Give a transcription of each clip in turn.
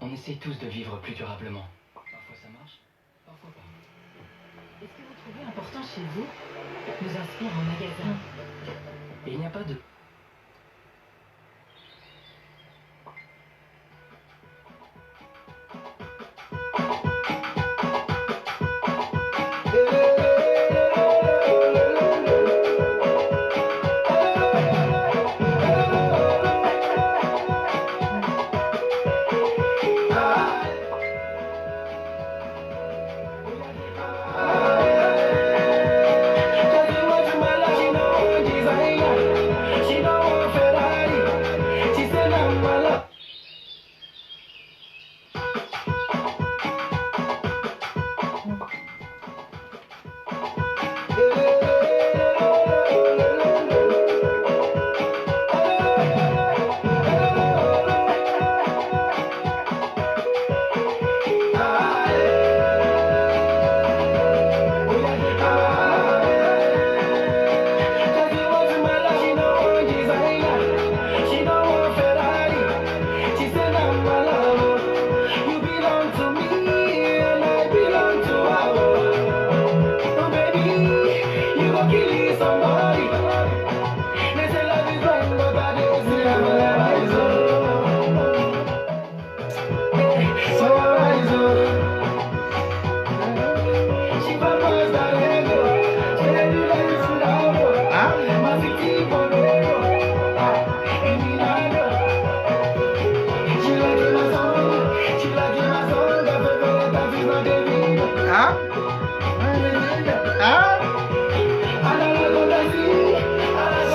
On essaie tous de vivre plus durablement. Parfois ça marche, parfois pas. Est-ce que vous trouvez important chez vous nous inspire en magasin? Et il n'y a pas de...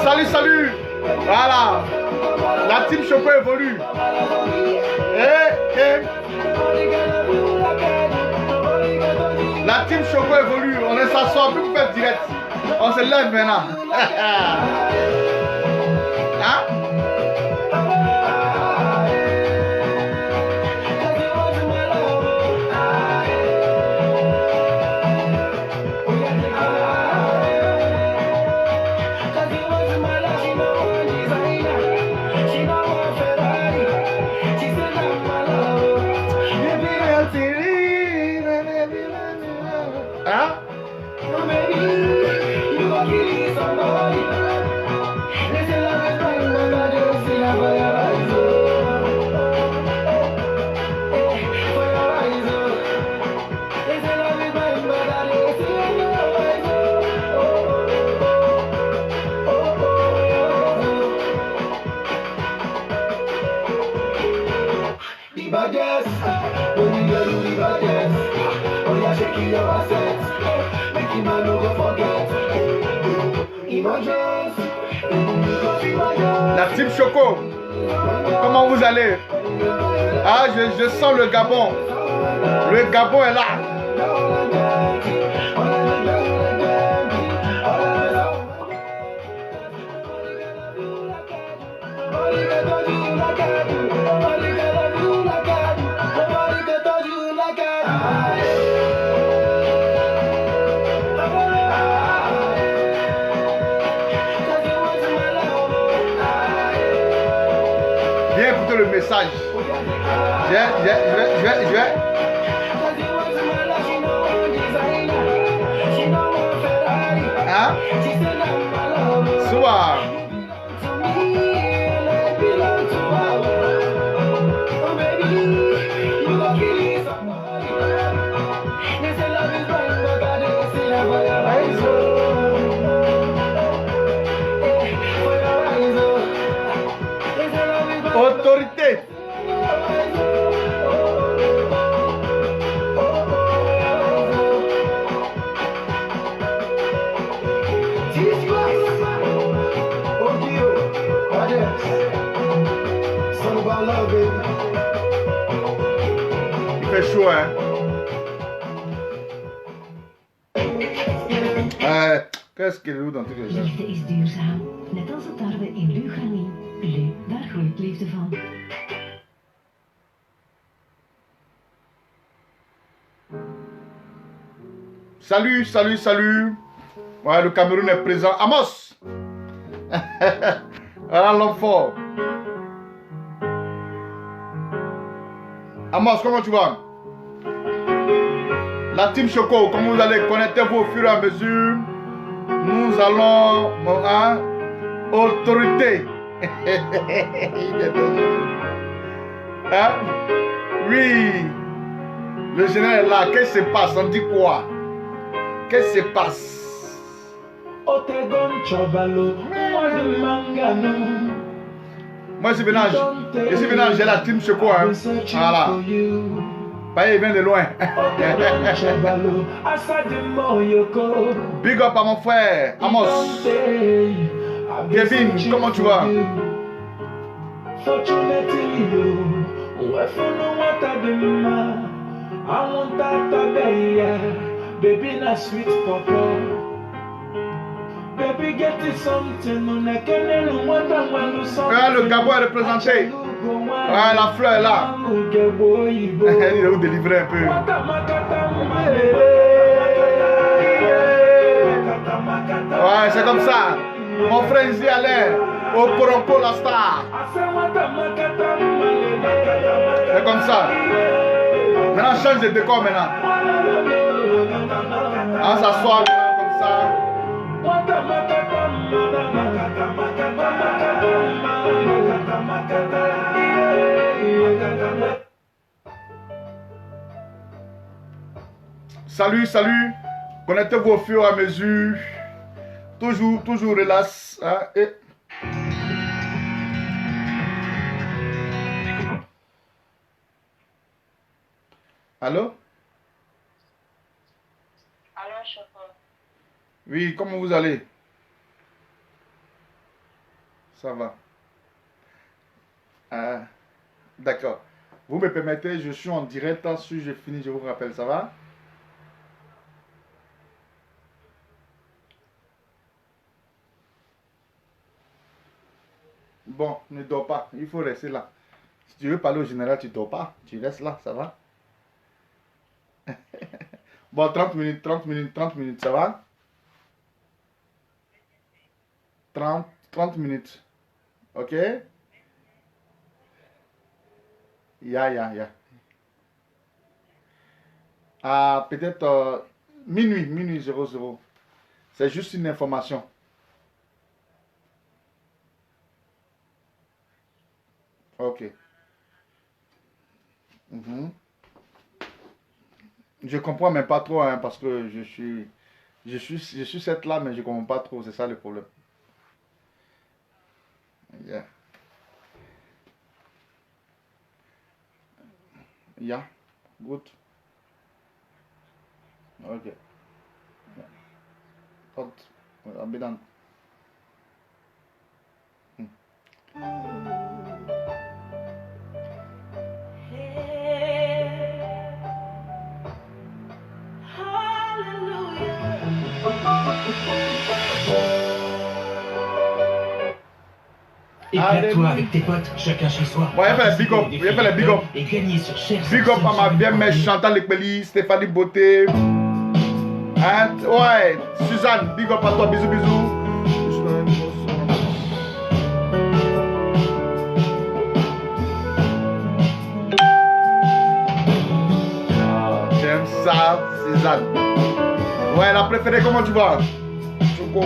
Salut, salut. Voilà. La team Choco évolue. La team Choco évolue. On est s'asseoir, plus vous faites direct. On se lève maintenant. Hein? La team Choco, comment vous allez? Ah, je sens le Gabon. Le Gabon est là. Viens écouter le message. Je vais. Hein? Soir. Autorité. Il fait chaud, hein? Qu'est-ce qu'il doet dan natuurlijk? Liefde is duurzaam, net als de tarwe in Lugani. Lu, daar groeit liefde van. Salut, salut, salut. Ouais, le Cameroun est présent. Amos. Voilà l'homme fort. Amos, comment tu vas? La team Choco, comment vous allez? Connectez-vous au fur et à mesure. Nous allons... Hein? Autorité. Hein? Oui. Le général est là. Qu'est-ce qui se passe? On dit quoi? Qu'est-ce qui se passe? Moi, je suis venu, j'ai la team Choco. Hein? Voilà. Bah, il vient de loin. Big up à mon frère, Amos. Kevin, comment tu vas? Le Gabon est représenté. Ouais, la fleur est là. Il va vous délivrer un peu. Ouais, c'est comme ça. Mon frère ici allait au Poronco la star. C'est comme ça. Maintenant, change de décor maintenant. On s'assoit comme ça. Salut, salut. Connectez-vous au fur et à mesure. Toujours relax. Hein, et... Allô? Allô, Choco. Oui, comment vous allez? Ça va. D'accord. Vous me permettez, je suis en direct. Si j'ai fini, je vous rappelle, ça va? Bon, ne dors pas. Il faut rester là. Si tu veux parler au général, tu ne dors pas. Tu restes là, ça va? Bon, 30 minutes, ça va? 30 minutes. Ok? Ya. Peut-être minuit 00. C'est juste une information. Ok. Je comprends même pas trop, hein, parce que je suis cette là, mais je comprends pas trop, c'est ça le problème. Yeah. Yeah. Good. Okay. Yeah. Hot. I'll be done. Éclate-toi avec tes potes, chacun chez soi. Ouais, il fait les big up. Il fait les big up. Et gagner sur Cher. Big up à ma bien mère Chantal Lekbeli, Stéphanie Beauté. Hein? Ouais, Suzanne, big up à toi, bisous. J'aime ça, Suzanne. Ouais, la préférée, comment tu vas? Choco.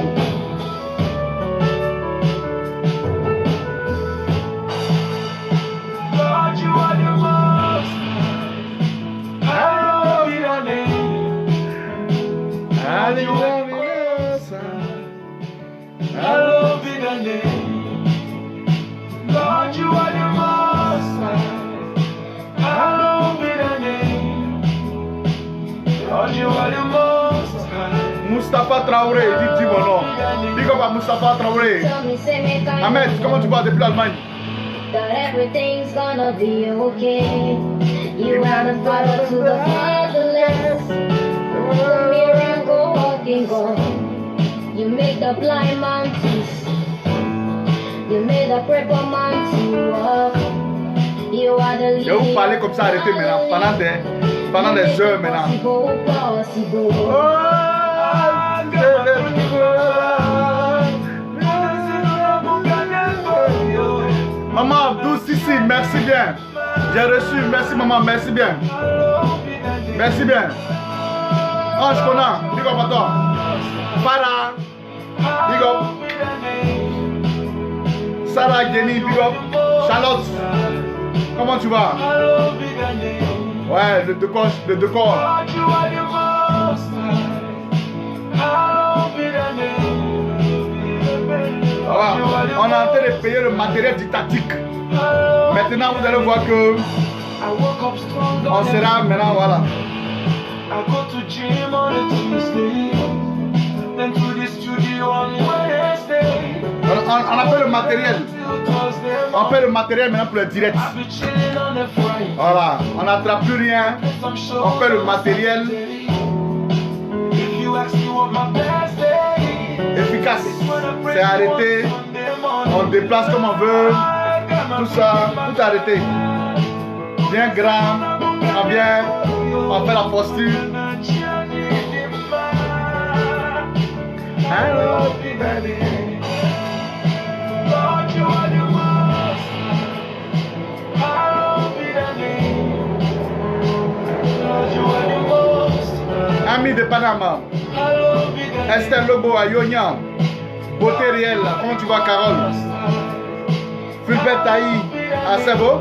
Moustapha Traoré, dis mon nom. Big up à Moustapha Traoré. Ahmed, comment tu vas depuis l'Allemagne? That everything's gonna be okay. You wanna follow to the fatherless. The miracle walking God. You make the blind man to see. You made the crippled man to walk. You are the leader. Je vais vous parler comme ça, arrêtez maintenant, pendant des heures maintenant. Possible. Maman Abdou Sissi, merci bien. J'ai reçu, merci maman, merci bien. Merci bien. Ange Conan, big up à toi. Farah, big up. Sarah Jenny, big up. Charlotte, comment tu vas? Ouais, le décor. Voilà. On est en train de payer le matériel didactique. Maintenant, vous allez voir que on sera maintenant, voilà. On appelle le matériel. On paie le matériel maintenant pour le direct. Voilà, on n'attrape plus rien. On paie le matériel. Efficace. C'est arrêté. On déplace comme on veut. Tout ça, tout arrêté. Bien grand, bien. On fait la posture. Ami de Panama, Esther Lobo à Yonian, Beauté Réelle, comment tu vas Carole? Fulbert Taï à Sebo.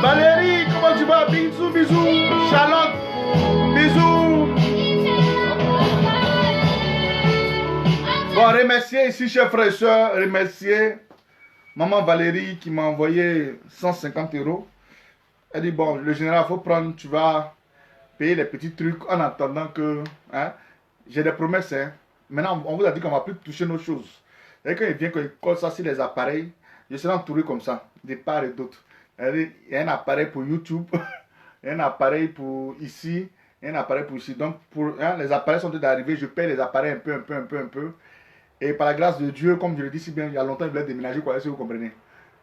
Valérie, comment tu vas? Bisous, bisous. Charlotte, bisous. Bon, remercier ici, chers frères et sœurs, remercier maman Valérie qui m'a envoyé 150 €. Elle dit, bon, le général, il faut prendre, tu vas payer les petits trucs en attendant que... Hein, j'ai des promesses, hein. Maintenant, on vous a dit qu'on ne va plus toucher nos choses. Et quand il vient, quand il colle ça sur les appareils, je serai entouré comme ça, de part et d'autre. Il y a un appareil pour YouTube, il y a un appareil pour ici, il y a un appareil pour ici. Donc, hein, les appareils sont d'arriver, je paye les appareils un peu. Et par la grâce de Dieu, comme je le dis si bien, il y a longtemps, je voulais déménager, quoi, si vous comprenez.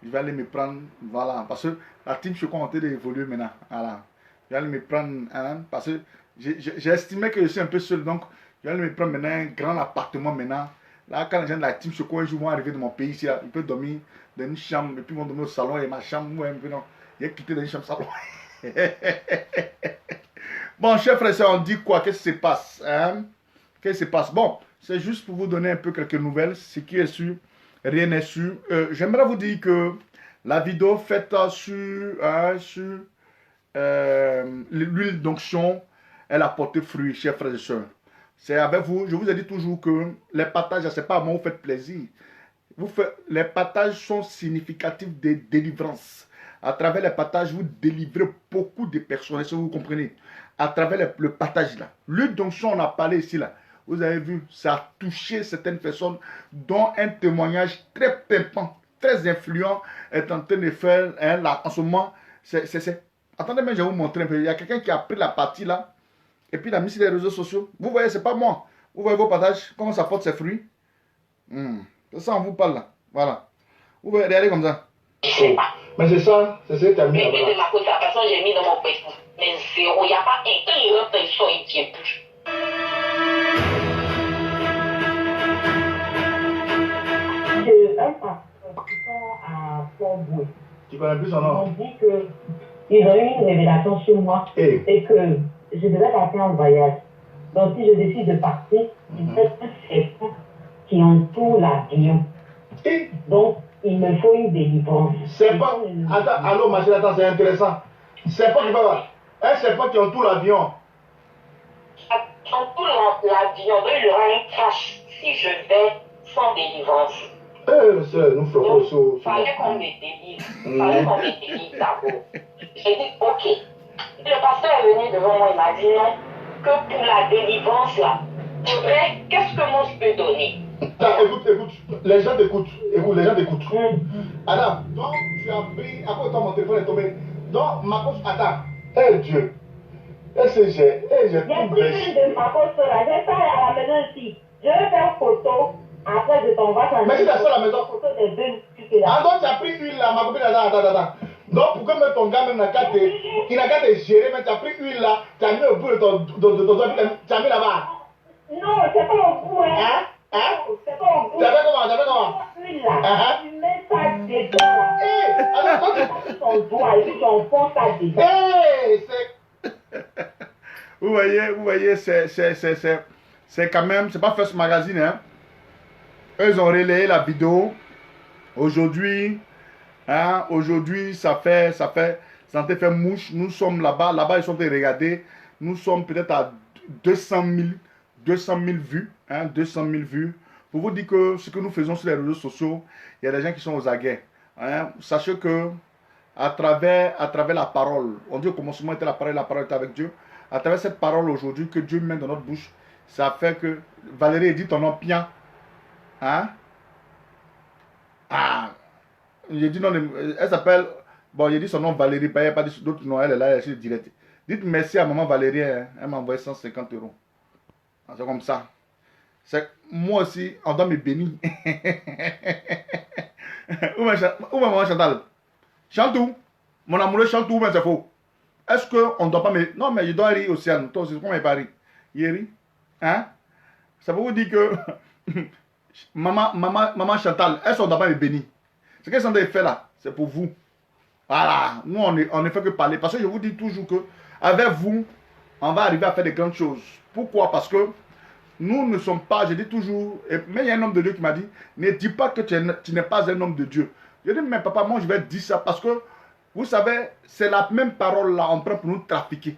Je vais aller me prendre, voilà, parce que la team Choco est en train d'évoluer maintenant, voilà. Je vais aller me prendre, hein, parce que j'ai estimé que je suis un peu seul, donc je vais aller me prendre maintenant un grand appartement maintenant. Là, quand les gens de la team Choco un jour vont arriver dans mon pays ici, là, ils peuvent dormir dans une chambre, et puis ils vont dormir au salon, et ma chambre, ouais, non, il a quitté dans une chambre salon. Bon, chers frères et sœurs, on dit quoi? Qu'est-ce qui se passe, hein? Qu'est-ce qui se passe? Bon, c'est juste pour vous donner un peu quelques nouvelles. Ce qui est sûr, rien n'est sûr. J'aimerais vous dire que la vidéo faite sur l'huile d'onction, elle a porté fruit, chers frères et sœurs. C'est avec vous. Je vous ai dit toujours que les partages, ce n'est pas à moi vous faites plaisir. Les partages sont significatifs de délivrance. À travers les partages, vous délivrez beaucoup de personnes, si vous comprenez. À travers le partage là. L'huile d'onction, on a parlé ici là. Vous avez vu, ça a touché certaines personnes dont un témoignage très pimpant, très influent est en train de faire, hein, là, en ce moment. Attendez, mais je vais vous montrer un peu. Il y a quelqu'un qui a pris la partie là et puis il a mis sur les réseaux sociaux. Vous voyez, c'est pas moi. Vous voyez vos partages, comment ça porte ses fruits. C'est ça, on vous parle là. Voilà. Vous voyez, regardez comme ça. Mais c'est ça, c'est ça que tu as mis là. Mais de ma côté, la personne, j'ai mis dans mon Facebook. Mais zéro, il n'y a pas un personne qui tient plus. Un pasteur qui sont à Fort-Boué. Tu connais plus son Ils nom? m'ont dit qu'ils ont eu une révélation sur moi et que je devais partir en voyage. Donc si je décide de partir, il faut un serpent qui entoure l'avion. Donc il me faut une délivrance. Serpent, attends, allô ma chérie, attends, c'est intéressant. Serpent qui va voir. Un serpent qui entoure l'avion. Entoure l'avion, il y aura un crash si je vais sans délivrance. Nous ferons ça. Il fallait qu'on me délivre. Il fallait qu'on me délivre d'abord. J'ai dit, ok. Le pasteur est venu devant moi, il m'a dit non, que pour la délivrance là, faudrait, qu'est-ce que moi je peux donner? Écoute, les gens t'écoutent. Les gens t'écoutent. Adam, donc tu as pris, à quoi mon téléphone est tombé? Donc ma poche, attends. Dieu. Est-ce que j'ai Il y a plus de ma poche là, j'ai fait à la maison ici. Je vais faire photo Après, je t'envoie ça. Mais si t'es seul à la maison. Photo des deux tu Ah, donc tu as pris huile là, ma copine, attends. Donc pour que même ton gars même n'a qu'à te, il n'a qu'à te gérer, mais tu as pris huile là, tu as mis au bout de ton doigt, tu as mis là-bas. Non, c'est pas au bout, hein. Hein? C'est pas au bout. Tu as fait comment? Huile là. Tu mets ça dedans là. Hé, attends, Tu ton doigt et puis tu enfonces ça dedans. hé, c'est... Vous voyez, c'est quand même, c'est pas First Magazine, hein. Eux, ils ont relayé la vidéo. Aujourd'hui, hein, aujourd'hui, ça en fait mouche. Nous sommes là-bas, ils sont en train de regarder. Nous sommes peut-être à 200 000 vues, hein, 200 000 vues. Pour vous dire que ce que nous faisons sur les réseaux sociaux, il y a des gens qui sont aux aguets. Hein. Sachez que à travers la parole, on dit au commencement était la parole était avec Dieu. À travers cette parole aujourd'hui que Dieu met dans notre bouche, ça fait que Valérie dit ton nom bien. Hein? Ah, j'ai dit non, elle s'appelle, bon, j'ai dit son nom Valérie, il n'y a pas d'autre nom, elle est là, elle est direct. Dites merci à maman Valérie, hein, elle m'a envoyé 150 €. C'est comme ça. Moi aussi, on doit me bénir. Où est maman Chantal? Chante où? Mon amoureux chante où, mais c'est faux. Est-ce qu'on ne doit pas me... Non, mais je dois rire aussi, toi aussi, comment il pas rire? Il rit? Hein? Ça veut vous dire que... Maman Chantal, est-ce qu'on ne doit pas me bénir? Ce qu'elle sont en train de faire là, c'est pour vous. Voilà, nous on ne fait que parler. Parce que je vous dis toujours que avec vous, on va arriver à faire de grandes choses. Pourquoi? Parce que nous ne sommes pas, je dis toujours, mais il y a un homme de Dieu qui m'a dit, ne dis pas que tu n'es pas un homme de Dieu. Je dis, mais papa, moi je vais dire ça parce que, vous savez, c'est la même parole là, on prend pour nous trafiquer.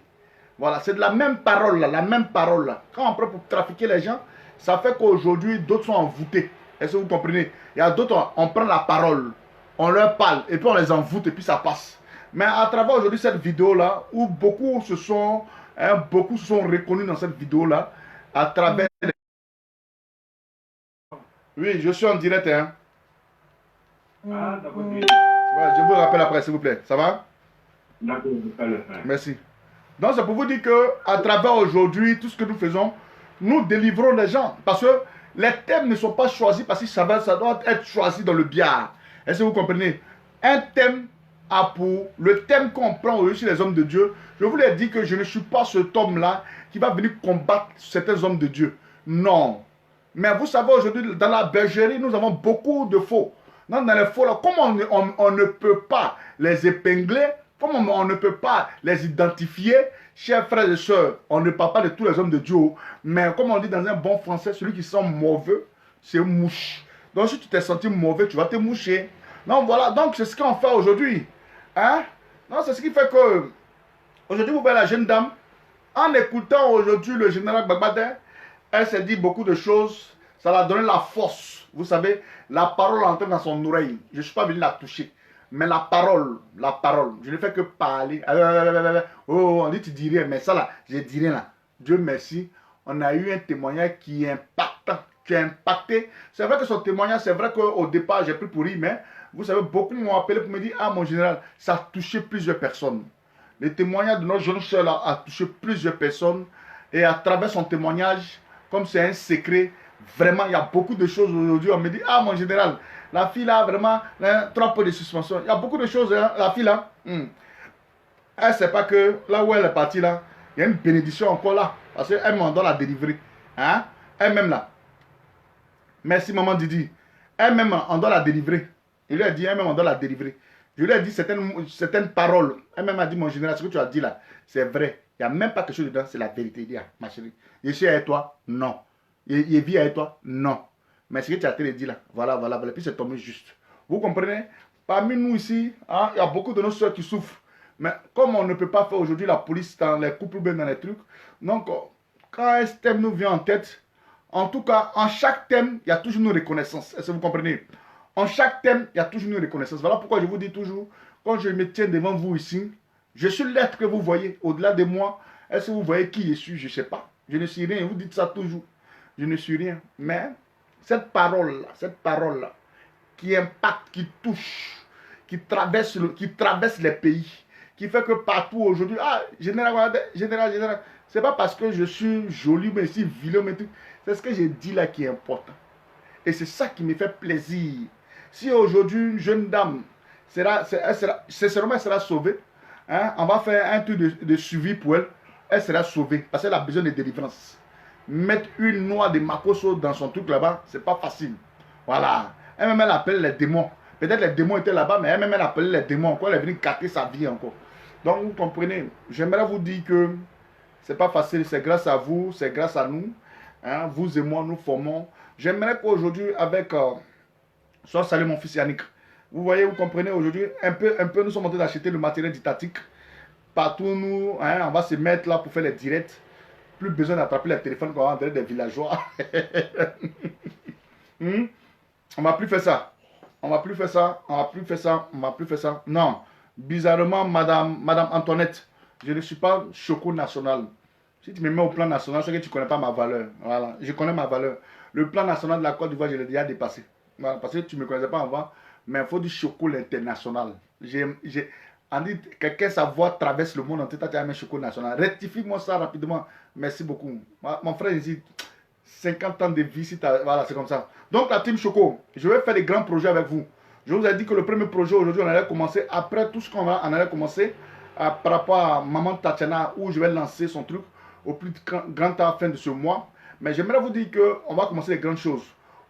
Voilà, c'est de la même parole là, Quand on prend pour trafiquer les gens, ça fait qu'aujourd'hui, d'autres sont envoûtés. Est-ce que vous comprenez? Il y a d'autres, on prend la parole, on leur parle, et puis on les envoûte, et puis ça passe. Mais à travers aujourd'hui cette vidéo-là, où beaucoup se sont reconnus dans cette vidéo-là, à travers... Oui, je suis en direct, hein. Ah, d'accord. Ouais, je vous rappelle après, s'il vous plaît. Ça va? D'accord, merci. Donc, c'est pour vous dire que à travers aujourd'hui, tout ce que nous faisons, nous délivrons les gens. Parce que les thèmes ne sont pas choisis parce que ça doit être choisi dans le biard. Est-ce que vous comprenez? Un thème a pour... Le thème qu'on prend aujourd'hui sur les hommes de Dieu, je vous l'ai dit que je ne suis pas cet homme-là qui va venir combattre certains hommes de Dieu. Non. Mais vous savez, aujourd'hui, dans la bergerie, nous avons beaucoup de faux. Dans les faux, là, comme on ne peut pas les épingler, comme on ne peut pas les identifier, chers frères et sœurs, on ne parle pas de tous les hommes de Dieu, mais comme on dit dans un bon français, celui qui sent mauvais, c'est mouche. Donc si tu t'es senti mauvais, tu vas te moucher. Donc voilà, donc c'est ce qu'on fait aujourd'hui. Hein? Donc c'est ce qui fait que, aujourd'hui vous voyez la jeune dame, en écoutant aujourd'hui le général Gbagba, elle s'est dit beaucoup de choses, ça l'a donné la force. Vous savez, la parole entre dans son oreille. Je ne suis pas venu la toucher. Mais la parole, je ne fais que parler. Oh, on dit tu dis rien, mais ça là, je dis rien là. Dieu merci, on a eu un témoignage qui est impactant, qui a impacté. C'est vrai que son témoignage, c'est vrai qu'au départ, j'ai pris pour rire, mais vous savez, beaucoup m'ont appelé pour me dire, ah mon général, ça a touché plusieurs personnes. Le témoignage de notre jeune soeur là a touché plusieurs personnes. Et à travers son témoignage, comme c'est un secret, vraiment, il y a beaucoup de choses aujourd'hui. On me dit, ah mon général, la fille là, vraiment, trop peu de suspension. Il y a beaucoup de choses, hein, la fille là. Elle ne sait pas que là où elle est partie là, il y a une bénédiction encore là. Parce qu'elle m'en doit la délivrer. Hein? Elle-même là. Merci maman Didi. Elle-même, on doit la délivrer. Il lui a dit, elle-même, on doit la délivrer. Je lui ai dit certaines paroles. Elle-même a dit, mon général, ce que tu as dit là, c'est vrai. Il n'y a même pas quelque chose dedans, c'est la vérité. Il dit, ah, ma chérie, je suis avec toi, non. Il vit avec toi, non. Mais ce que tu as dit là, voilà. Et puis c'est tombé juste. Vous comprenez? Parmi nous ici, hein, il y a beaucoup de nos soeurs qui souffrent. Mais comme on ne peut pas faire aujourd'hui la police dans les couples ou bien dans les trucs, donc quand un thème nous vient en tête, en tout cas, en chaque thème, il y a toujours une reconnaissance. Est-ce que vous comprenez? En chaque thème, il y a toujours une reconnaissance. Voilà pourquoi je vous dis toujours, quand je me tiens devant vous ici, je suis l'être que vous voyez au-delà de moi. Est-ce que vous voyez qui je suis? Je ne sais pas. Je ne suis rien. Vous dites ça toujours. Je ne suis rien. Mais cette parole-là, qui impacte, qui touche, qui traverse les pays, qui fait que partout aujourd'hui, ah, général, c'est pas parce que je suis joli, mais si vilain, mais tout. C'est ce que j'ai dit là qui est important. Et c'est ça qui me fait plaisir. Si aujourd'hui une jeune dame, sincèrement, elle sera sauvée, hein, on va faire un truc de suivi pour elle, elle sera sauvée parce qu'elle a besoin de délivrance. Mettre une noix de makoso dans son truc là-bas, c'est pas facile. Voilà. Elle-même, elle appelle les démons. Peut-être les démons étaient là-bas, mais elle-même, elle appelait les démons encore. Elle est venue casser sa vie encore. Donc, vous comprenez, j'aimerais vous dire que c'est pas facile, c'est grâce à vous, c'est grâce à nous. Hein, vous et moi, nous formons. J'aimerais qu'aujourd'hui, avec... soit salut mon fils Yannick. Vous voyez, vous comprenez, aujourd'hui, un peu, nous sommes en train d'acheter le matériel didactique. Partout, nous, hein, on va se mettre là pour faire les directs. Plus besoin d'attraper les téléphones qu'on va entrer des villageois. On va plus faire ça. On va plus faire ça. On va plus faire ça. On va plus faire ça. Non. Bizarrement, Madame Antoinette, je ne suis pas Choco national. Si tu me mets au plan national, c'est que tu ne connais pas ma valeur. Voilà. Je connais ma valeur. Le plan national de la Côte d'Ivoire, je l'ai déjà dépassé. Voilà. Parce que tu ne me connaissais pas avant. Mais il faut du Choco l'international. On dit quelqu'un, sa voix traverse le monde entier. Tu as un Choco national. Rectifie-moi ça rapidement. Merci beaucoup. Mon frère, il dit 50 ans de vie. Voilà, c'est comme ça. Donc, la team Choco, je vais faire des grands projets avec vous. Je vous ai dit que le premier projet aujourd'hui, on allait commencer. Après tout ce qu'on va, on allait commencer par rapport à Maman Tatiana, où je vais lancer son truc au plus grand temps à la fin de ce mois. Mais j'aimerais vous dire qu'on va commencer les grandes choses.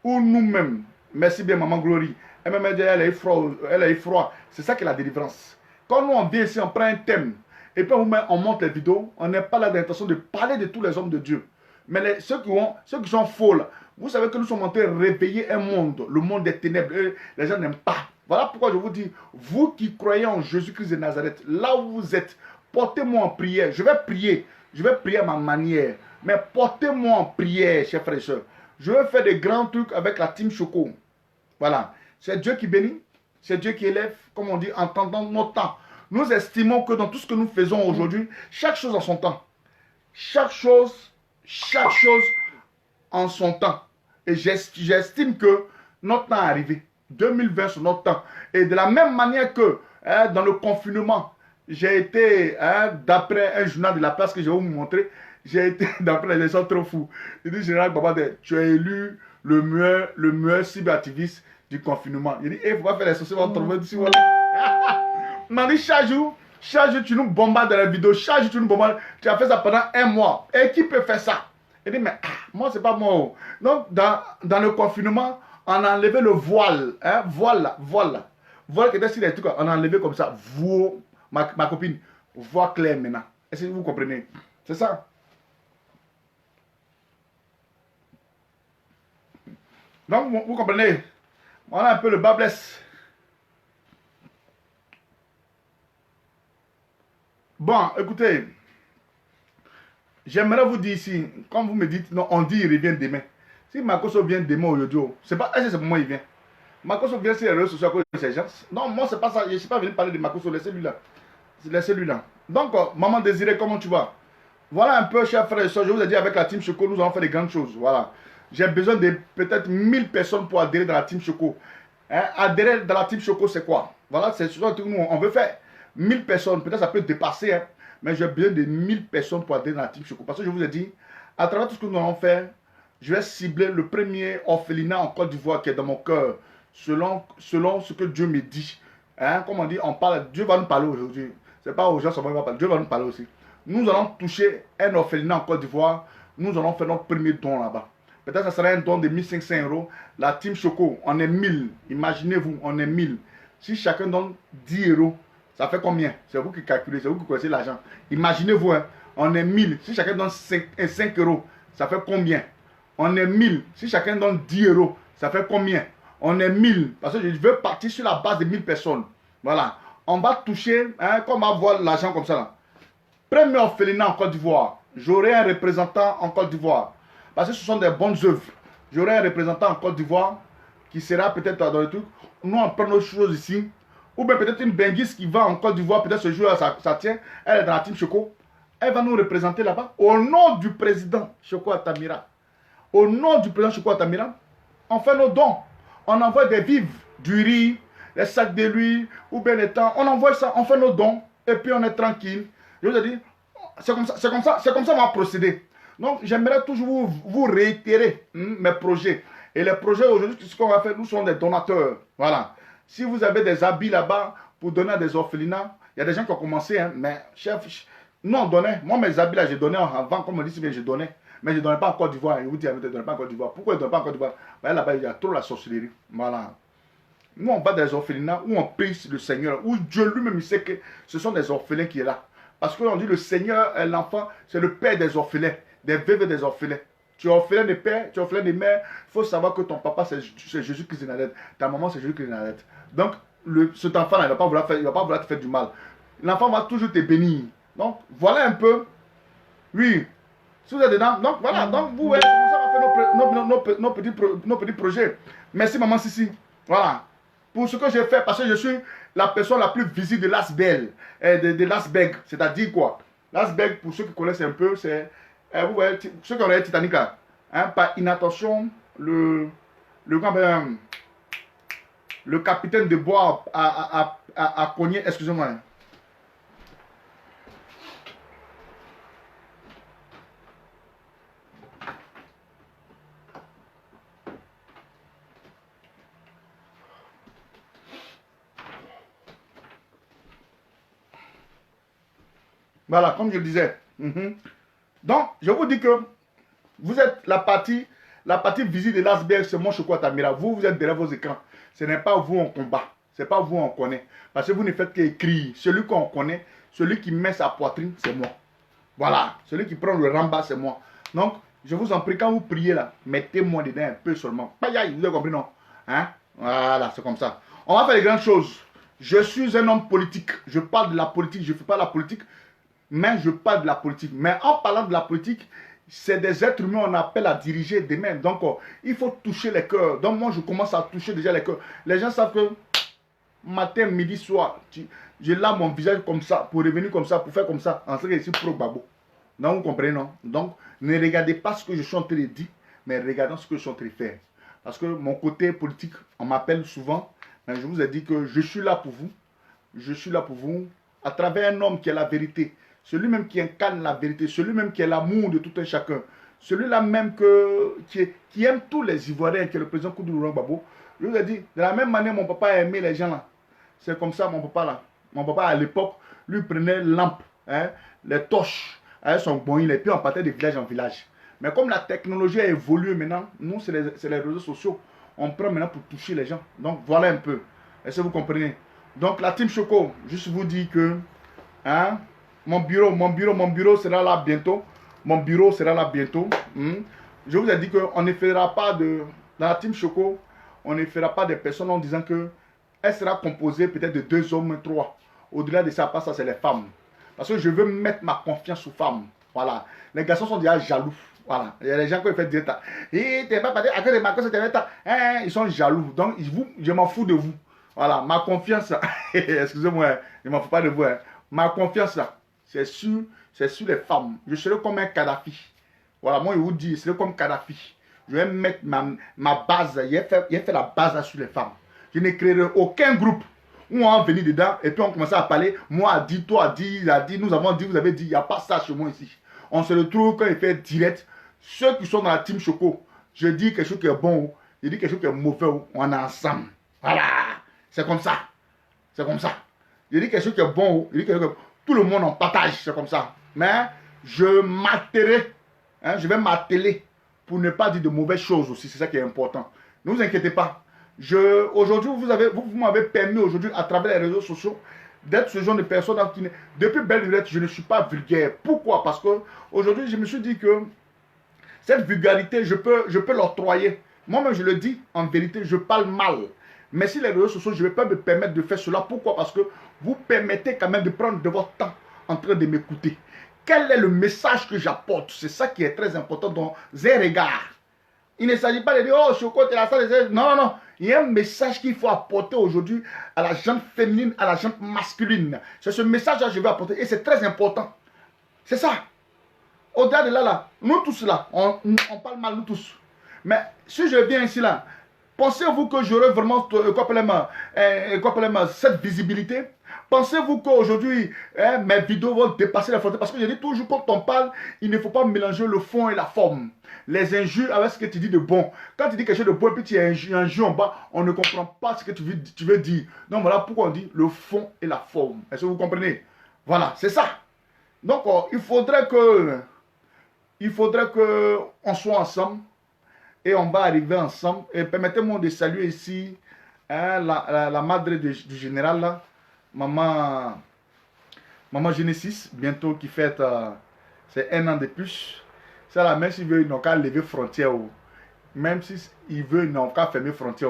Où nous-mêmes, merci bien Maman Glory, elle a eu froid. C'est ça qui est la délivrance. Quand nous on vient ici, on prend un thème, et puis on monte les vidéos, on n'est pas là d'intention de parler de tous les hommes de Dieu. Mais ceux qui sont faux là, vous savez que nous sommes en train de réveiller un monde, le monde des ténèbres. Les gens n'aiment pas. Voilà pourquoi je vous dis, vous qui croyez en Jésus-Christ de Nazareth, là où vous êtes, portez-moi en prière. Je vais prier à ma manière. Mais portez-moi en prière, chers frères et sœurs. Je vais faire des grands trucs avec la team Choco. Voilà. C'est Dieu qui bénit. C'est Dieu qui élève, comme on dit, en entendant notre temps. Nous estimons que dans tout ce que nous faisons aujourd'hui, chaque chose en son temps. Chaque chose en son temps. Et j'estime que notre temps est arrivé. 2020, c'est notre temps. Et de la même manière que dans le confinement, j'ai été, d'après un journal de la place que je vais vous montrer, j'ai été, d'après les gens trop fous. Il dit, Général Babade, tu es élu le meilleur cyberactiviste du confinement. Il dit, il faut pas faire les sociétés, on va trouver d'ici. On m'a dit, chaque jour, tu nous bombardes dans la vidéo, chaque jour, tu nous bombardes. Tu as fait ça pendant un mois. Et qui peut faire ça? Il dit, mais moi, c'est pas moi. Donc, dans le confinement, on a enlevé le voile. Hein, voile qui était sur les trucs, on a enlevé comme ça. Ma copine, voix claire maintenant. Est-ce que vous comprenez? C'est ça. Donc, vous comprenez? On a un peu le bas blesse. Bon, écoutez. J'aimerais vous dire ici, quand vous me dites, non, on dit il revient demain. Si Makoso vient demain aujourd'hui, c'est pas, est-ce que c'est pour moi il vient? Makoso vient sur les réseaux sociaux à cause de ces gens. Non, moi c'est pas ça, je ne suis pas venu parler de Makoso, laissez-lui là. Laissez-lui là. Donc, Maman Désirée, comment tu vas? Voilà un peu, chers frères et sœurs, je vous ai dit avec la team Choco, nous allons faire des grandes choses. Voilà. J'ai besoin de peut-être 1000 personnes pour adhérer dans la team Choco. Hein? Adhérer dans la team Choco, c'est quoi? Voilà, c'est ce que nous, on veut faire. 1000 personnes, peut-être ça peut dépasser, hein? Mais j'ai besoin de 1000 personnes pour adhérer dans la team Choco. Parce que je vous ai dit, à travers tout ce que nous allons faire, je vais cibler le premier orphelinat en Côte d'Ivoire qui est dans mon cœur, selon ce que Dieu me dit. Hein? Comme on dit, on parle, Dieu va nous parler aujourd'hui. Ce n'est pas aux gens seulement qui vont parler, Dieu va nous parler aussi. Nous allons toucher un orphelinat en Côte d'Ivoire. Nous allons faire notre premier don là-bas. Peut-être que ça sera un don de 1500 €. La team Choco, on est 1000. Imaginez-vous, on est 1000. Si chacun donne 10 €, ça fait combien? C'est vous qui calculez, c'est vous qui connaissez l'argent. Imaginez-vous, hein, on est 1000. Si chacun donne 5 €, ça fait combien? On est 1000. Si chacun donne 10 €, ça fait combien? On est 1000. Parce que je veux partir sur la base de 1000 personnes. Voilà. On va toucher, hein, comme on va voir l'argent comme ça là. Premier orphelinat en Côte d'Ivoire. J'aurai un représentant en Côte d'Ivoire. Parce que ce sont des bonnes œuvres. J'aurai un représentant en Côte d'Ivoire qui sera peut-être dans le truc. Nous, on prend nos choses ici. Ou bien peut-être une benguise qui va en Côte d'Ivoire. Peut-être ce jour-là, ça tient. Elle est dans la team Choco. Elle va nous représenter là-bas. Au nom du président Choco Atamira. Au nom du président Choco Atamira, on fait nos dons. On envoie des vivres, du riz, les sacs de l'huile, ou bien les temps. On envoie ça, on fait nos dons. Et puis on est tranquille. Je vous ai dit, c'est comme ça qu'on va procéder. Donc, j'aimerais toujours vous réitérer mes projets. Et les projets aujourd'hui, ce qu'on va faire, nous sommes des donateurs. Voilà. Si vous avez des habits là-bas pour donner à des orphelinats, il y a des gens qui ont commencé, hein, mais chef, nous on donnait. Moi, mes habits là, j'ai donné avant, comme on dit si bien, je donnais. Mais je ne donnais pas en Côte d'Ivoire. Il vous dit, je ne donnais pas en Côte d'Ivoire. Pourquoi je ne donne pas en Côte d'Ivoire? Là-bas, il y a trop la sorcellerie. Voilà. Nous, on va dans des orphelinats où on prie le Seigneur, où Dieu lui-même, il sait que ce sont des orphelins qui sont là. Parce qu'on dit le Seigneur, l'enfant, c'est le père des orphelins, des veuves et des orphelins. Tu es orphelin de père, tu es orphelin de mère. Il faut savoir que ton papa, c'est Jésus-Christ de Nazareth. Ta maman, c'est Jésus-Christ de Nazareth. Donc, cet enfant-là, il ne va pas vouloir te faire du mal. L'enfant va toujours te bénir. Donc, voilà un peu. Oui. Si vous êtes dedans, donc voilà. Donc, vous voyez, on va faire nos petits projets. Merci, maman Sissi. Voilà. Pour ce que j'ai fait, parce que je suis la personne la plus visible de l'Asbel, de l'Asbeg. C'est-à-dire quoi? L'Asbeg, pour ceux qui connaissent un peu, c'est, vous voyez, ceux qui ont regardé Titanic là, hein, par inattention, le capitaine de bois a cogné, excusez-moi. Voilà, comme je le disais. Donc, je vous dis que vous êtes la partie visite de l'Asberg, c'est mon chocolat Tamira. Vous êtes derrière vos écrans. Ce n'est pas vous en combat. Ce n'est pas vous on connaît. Parce que vous ne faites qu'écrire. Celui qu'on connaît, celui qui met sa poitrine, c'est moi. Voilà. Celui qui prend le ramba, c'est moi. Donc, je vous en prie, quand vous priez là, mettez-moi dedans un peu seulement. Vous avez compris, non? Hein? Voilà, c'est comme ça. On va faire les grandes choses. Je suis un homme politique. Je parle de la politique. Je ne fais pas la politique. Mais je parle de la politique. Mais en parlant de la politique, c'est des êtres humains qu'on appelle à diriger demain. Donc, il faut toucher les cœurs. Donc, moi, je commence à toucher déjà les cœurs. Les gens savent que matin, midi, soir, je lave mon visage comme ça, pour revenir comme ça, pour faire comme ça. En ce cas, je suis pro-babo. Donc, vous comprenez, non? Donc, ne regardez pas ce que je suis en train de dire, mais regardez ce que je suis en train de faire. Parce que mon côté politique, on m'appelle souvent. Mais je vous ai dit que je suis là pour vous. Je suis là pour vous à travers un homme qui a la vérité. Celui-même qui incarne la vérité, celui-même qui est l'amour de tout un chacun, celui-là même qui aime tous les Ivoiriens, qui est le président Koudou Laurent Gbagbo. Je vous ai dit, de la même manière, mon papa a aimé les gens là. C'est comme ça, mon papa là. Mon papa à l'époque, lui prenait lampe, hein, les torches, avec son boïl, et puis on partait de village en village. Mais comme la technologie a évolué maintenant, nous, c'est les réseaux sociaux. On prend maintenant pour toucher les gens. Donc, voilà un peu. Est-ce que vous comprenez? Donc, la team Choco, juste vous dire que, hein, mon bureau sera là bientôt. Mon bureau sera là bientôt. Je vous ai dit qu'on ne fera pas de... Dans la team Choco, on ne fera pas des personnes en disant que elle sera composée peut-être de 2 hommes, 3. Au-delà de ça, pas ça, c'est les femmes. Parce que je veux mettre ma confiance aux femmes. Voilà. Les garçons sont déjà jaloux. Voilà. Il y a des gens qui font direct. Et t'es pas parti à cause de ma cause, ils sont jaloux. Donc, je m'en fous de vous. Voilà. Ma confiance, excusez-moi, je ne m'en fous pas de vous. Hein. Ma confiance, là, c'est sur les femmes. Je serai comme un Kadhafi. Voilà, moi je vous dis, je serai comme Kadhafi. Je vais mettre ma base, il a fait la base sur les femmes. Je ne créerai aucun groupe où on va venir dedans et puis on commence à parler. Moi a dit, toi a dit, nous avons dit, vous avez dit, il n'y a pas ça chez moi ici. On se retrouve quand il fait direct. Ceux qui sont dans la team Choco, je dis quelque chose qui est bon, je dis quelque chose qui est mauvais, on est ensemble. Voilà, c'est comme ça. C'est comme ça. Je dis quelque chose qui est bon, je dis quelque chose qui est... Tout le monde en partage, c'est comme ça. Mais je m'attellerai, hein, je vais m'atteler pour ne pas dire de mauvaises choses aussi. C'est ça qui est important. Ne vous inquiétez pas. Aujourd'hui, vous m'avez permis aujourd'hui, à travers les réseaux sociaux, d'être ce genre de personne. Depuis belle lurette, je ne suis pas vulgaire. Pourquoi? Parce que aujourd'hui, je me suis dit que cette vulgarité, je peux l'octroyer. Moi-même, je le dis, en vérité, je parle mal. Mais si les réseaux sociaux, je ne vais pas me permettre de faire cela. Pourquoi? Parce que vous permettez quand même de prendre de votre temps en train de m'écouter. Quel est le message que j'apporte? C'est ça qui est très important dans un regard. Il ne s'agit pas de dire, oh, Choco, tu es la salle. Non, non, non. Il y a un message qu'il faut apporter aujourd'hui à la gente féminine, à la gente masculine. C'est ce message-là que je vais apporter et c'est très important. C'est ça. Au-delà de là, nous tous là, on parle mal, nous tous. Mais si je viens ici là, pensez-vous que j'aurai vraiment cette visibilité? Pensez-vous qu'aujourd'hui, mes vidéos vont dépasser les frontières? Parce que je dis toujours, quand on parle, il ne faut pas mélanger le fond et la forme. Les injures avec ce que tu dis de bon. Quand tu dis quelque chose de bon et puis tu as un injure en bas, on ne comprend pas ce que tu veux dire. Donc voilà pourquoi on dit le fond et la forme. Est-ce que vous comprenez? Voilà, c'est ça. Donc il faudrait que on soit ensemble et on va arriver ensemble. Et permettez-moi de saluer ici la madre du général là. Maman Genesis, bientôt qui fête c'est 1 an de plus. C'est la même s'il veut, ils n'ont qu'à lever frontière. Même s'il veut, ils n'ont qu'à fermer frontière.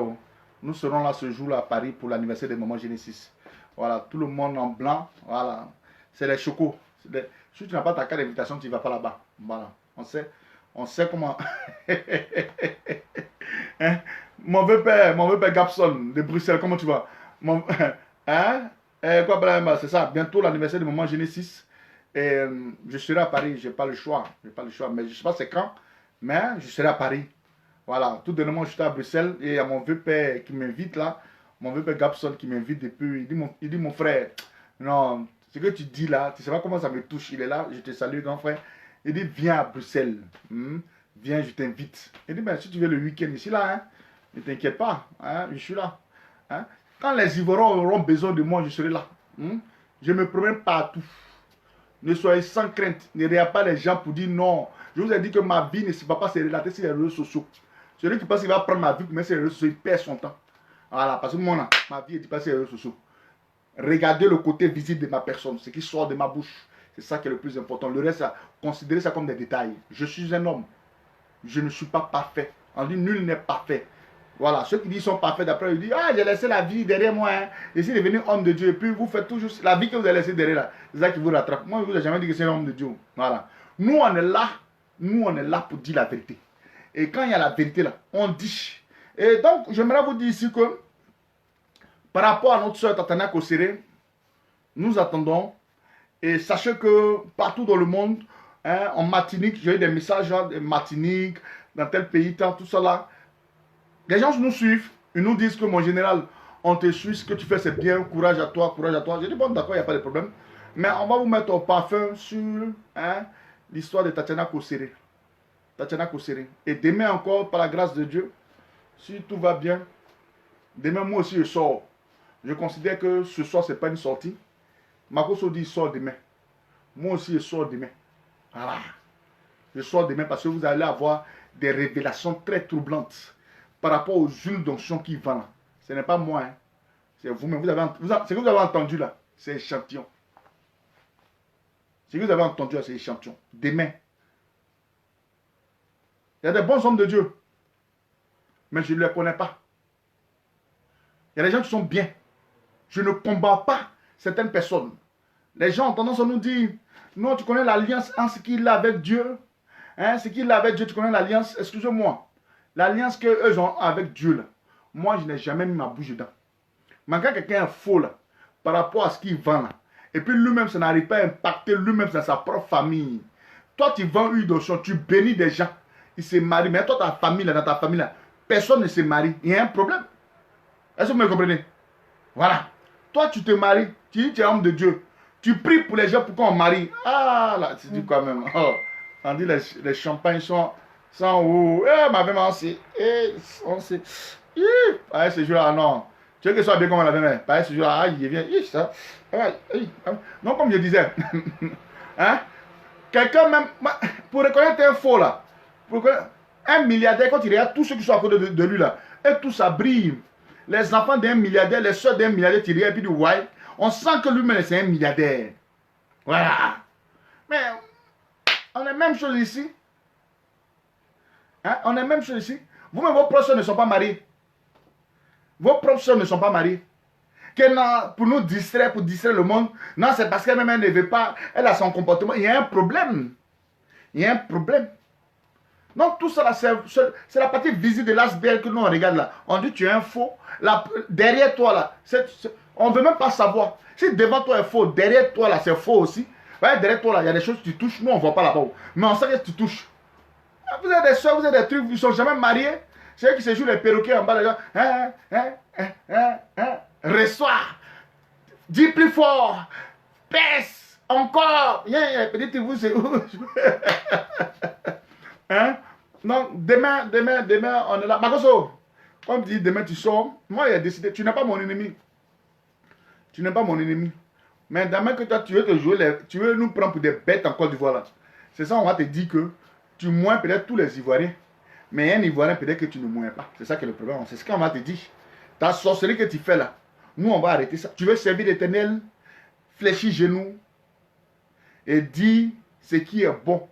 Nous serons là ce jour-là à Paris pour l'anniversaire de Maman Genesis. Voilà, tout le monde en blanc. Voilà, c'est les chocos. Si tu n'as pas ta carte d'invitation, tu ne vas pas là-bas. Voilà, on sait comment. Hein? Mon vieux père Gapson de Bruxelles, comment tu vas? C'est ça, bientôt l'anniversaire de Maman Genesis. Et je serai à Paris, je n'ai pas le choix. Mais je ne sais pas c'est quand, mais je serai à Paris. Voilà, tout dernièrement, je suis à Bruxelles et il y a mon vieux père qui m'invite là. Mon vieux père Gapson qui m'invite depuis. Il dit mon frère, non, ce que tu dis là, tu ne sais pas comment ça me touche. Il est là, je te salue, grand frère. Il dit, viens à Bruxelles. Viens, je t'invite. Il dit, ben, si tu veux le week-end ici là, hein, ne t'inquiète pas, hein, je suis là. Hein. Quand les Ivoiriens auront besoin de moi, je serai là. Je me promène partout. Ne soyez sans crainte. Ne regardez pas les gens pour dire non. Je vous ai dit que ma vie ne va pas se relater sur les réseaux sociaux. Celui qui pense qu'il va prendre ma vie pour mettre sur les réseaux sociaux, il perd son temps. Voilà, parce que moi, ma vie n'est pas sur les réseaux sociaux. Regardez le côté visible de ma personne, ce qui sort de ma bouche. C'est ça qui est le plus important. Le reste, considérez ça comme des détails. Je suis un homme. Je ne suis pas parfait. On dit nul n'est parfait. Voilà, ceux qui disent sont parfaits, d'après ils disent, ah, j'ai laissé la vie derrière moi, hein. Essayez de devenir homme de Dieu, et puis vous faites toujours la vie que vous avez laissée derrière là, c'est ça qui vous rattrape. Moi, je ne vous ai jamais dit que c'est un homme de Dieu. Voilà. Nous, on est là pour dire la vérité. Et quand il y a la vérité là, on dit. Et donc, j'aimerais vous dire ici que, par rapport à notre soeur Tatana Kosere, nous attendons, et sachez que partout dans le monde, hein, en Martinique, j'ai eu des messages de Martinique, dans tel pays, tout ça là. Les gens nous suivent, ils nous disent que mon général, on te suit, ce que tu fais c'est bien, courage à toi, courage à toi. J'ai dit bon d'accord, il n'y a pas de problème. Mais on va vous mettre au parfum sur l'histoire de Tatiana Kosere. Tatiana Kosere. Et demain encore, par la grâce de Dieu, si tout va bien, demain moi aussi je sors. Je considère que ce soir c'est pas une sortie. Makoso dit il sort demain. Moi aussi je sors demain. Voilà. Je sors demain parce que vous allez avoir des révélations très troublantes. Par rapport aux huiles d'onction qui vendent. Ce n'est pas moi. Hein. C'est vous-même. Ce que vous avez entendu là, c'est échantillon. Ce que vous avez entendu là, c'est échantillon. Demain. Il y a des bons hommes de Dieu. Mais je ne les connais pas. Il y a des gens qui sont bien. Je ne combats pas certaines personnes. Les gens ont tendance à nous dire, non, tu connais l'alliance en ce qu'il a avec Dieu. Hein, ce qu'il a avec Dieu, tu connais l'alliance. Excusez-moi. L'alliance qu'eux ont avec Dieu, là, moi, je n'ai jamais mis ma bouche dedans. Mais quand quelqu'un est faux, là, par rapport à ce qu'il vend, là, et puis lui-même, ça n'arrive pas à impacter lui-même dans sa propre famille. Toi, tu vends une d'onction, tu bénis des gens, ils se marient. Mais toi, ta famille, là, dans ta famille, là, personne ne se marie. Il y a un problème. Est-ce que vous me comprenez? Voilà. Toi, tu te maries, tu dis tu es homme de Dieu. Tu pries pour les gens pour qu'on marie. Ah, là, tu dis quand même. Oh, on dit les champagnes sont... Sans où, ma maman aussi, on sait, pareil ce jour-là, non, tu veux que ce soit bien comme on l'avait, mais pareil ce jour-là, il vient, ça, non, comme je disais, hein, quelqu'un même, pour reconnaître un faux là, un milliardaire, quand il regarde tous ceux qui sont à côté de lui là, et tout ça brille, les enfants d'un milliardaire, les soeurs d'un milliardaire, tu regardes et puis du ouais, on sent que lui-même c'est un milliardaire, voilà, mais on a la même chose ici. Hein? On est même chose ici. Vous-même, vos propres soeurs ne sont pas mariées. Vos propres soeurs ne sont pas mariées. Pour nous distraire, pour distraire le monde. Non, c'est parce qu'elle-même, elle ne veut pas. Elle a son comportement. Il y a un problème. Il y a un problème. Donc, tout ça, c'est la partie visible de l'iceberg que nous, on regarde là. On dit, tu es un faux. Là, derrière toi, là, on ne veut même pas savoir. Si devant toi est faux, derrière toi, là, c'est faux aussi. Ouais, derrière toi, là, il y a des choses que tu touches. Nous, on ne voit pas là-bas. Mais on sait que tu touches. Vous avez des soeurs, vous avez des trucs, ils ne sont jamais mariés. C'est eux qui se jouent les perroquets en bas, les gens. Reçois. Dis plus fort. Pèse. Encore. Peut-être vous, c'est où? Hein? Donc, demain, on est là. Makoso, comme tu dis, demain tu sors. Moi, il a décidé, tu n'es pas mon ennemi. Tu n'es pas mon ennemi. Mais demain que toi, tu veux te jouer, tu veux nous prendre pour des bêtes en Côte d'Ivoire là. C'est ça, on va te dire que tu moins peut-être tous les Ivoiriens. Mais un Ivoirien, peut-être que tu ne moins pas. C'est ça qui est le problème. C'est ce qu'on va te dire. Ta sorcellerie que tu fais là, nous, on va arrêter ça. Tu veux servir l'Éternel, fléchis genoux et dis ce qui est bon.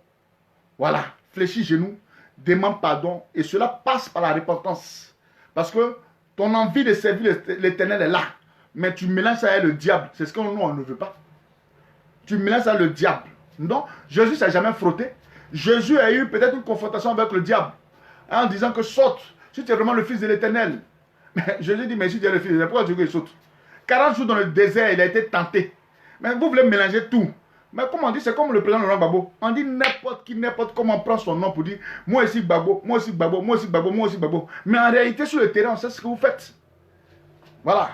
Voilà, fléchis genoux, demande pardon. Et cela passe par la repentance. Parce que ton envie de servir l'Éternel est là. Mais tu mélanges ça avec le diable. C'est ce que nous, on ne veut pas. Tu mélanges ça avec le diable. Non, Jésus ne s'est jamais frotté. Jésus a eu peut-être une confrontation avec le diable. En disant que saute, si tu es vraiment le fils de l'Éternel. Mais Jésus dit, mais si tu es le fils de l'Éternel, pourquoi tu veux qu'il saute? 40 jours dans le désert, il a été tenté. Mais vous voulez mélanger tout. Mais comme on dit, c'est comme le président Laurent Gbagbo. On dit n'importe qui, n'importe comment prend son nom pour dire, moi aussi Gbagbo, moi aussi Gbagbo, moi aussi Gbagbo, moi aussi Gbagbo. Mais en réalité, sur le terrain, on sait ce que vous faites. Voilà.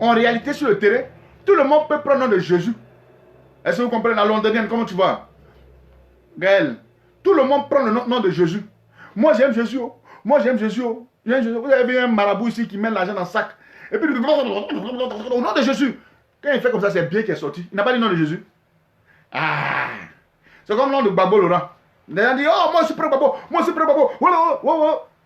En réalité, sur le terrain, tout le monde peut prendre le nom de Jésus. Est-ce que vous comprenez la londonienne, comment tu vois? Gaël, tout le monde prend le nom de Jésus. Moi j'aime Jésus. Moi j'aime Jésus. Vous avez vu un marabout ici qui met l'argent dans le sac. Et puis, au nom de Jésus. Quand il fait comme ça, c'est bien qu'il est sorti. Il n'a pas dit le nom de Jésus. Ah. C'est comme le nom de Gbagbo Laurent. Les gens disent, oh, moi je suis pro Gbagbo. Moi je suis pro Gbagbo.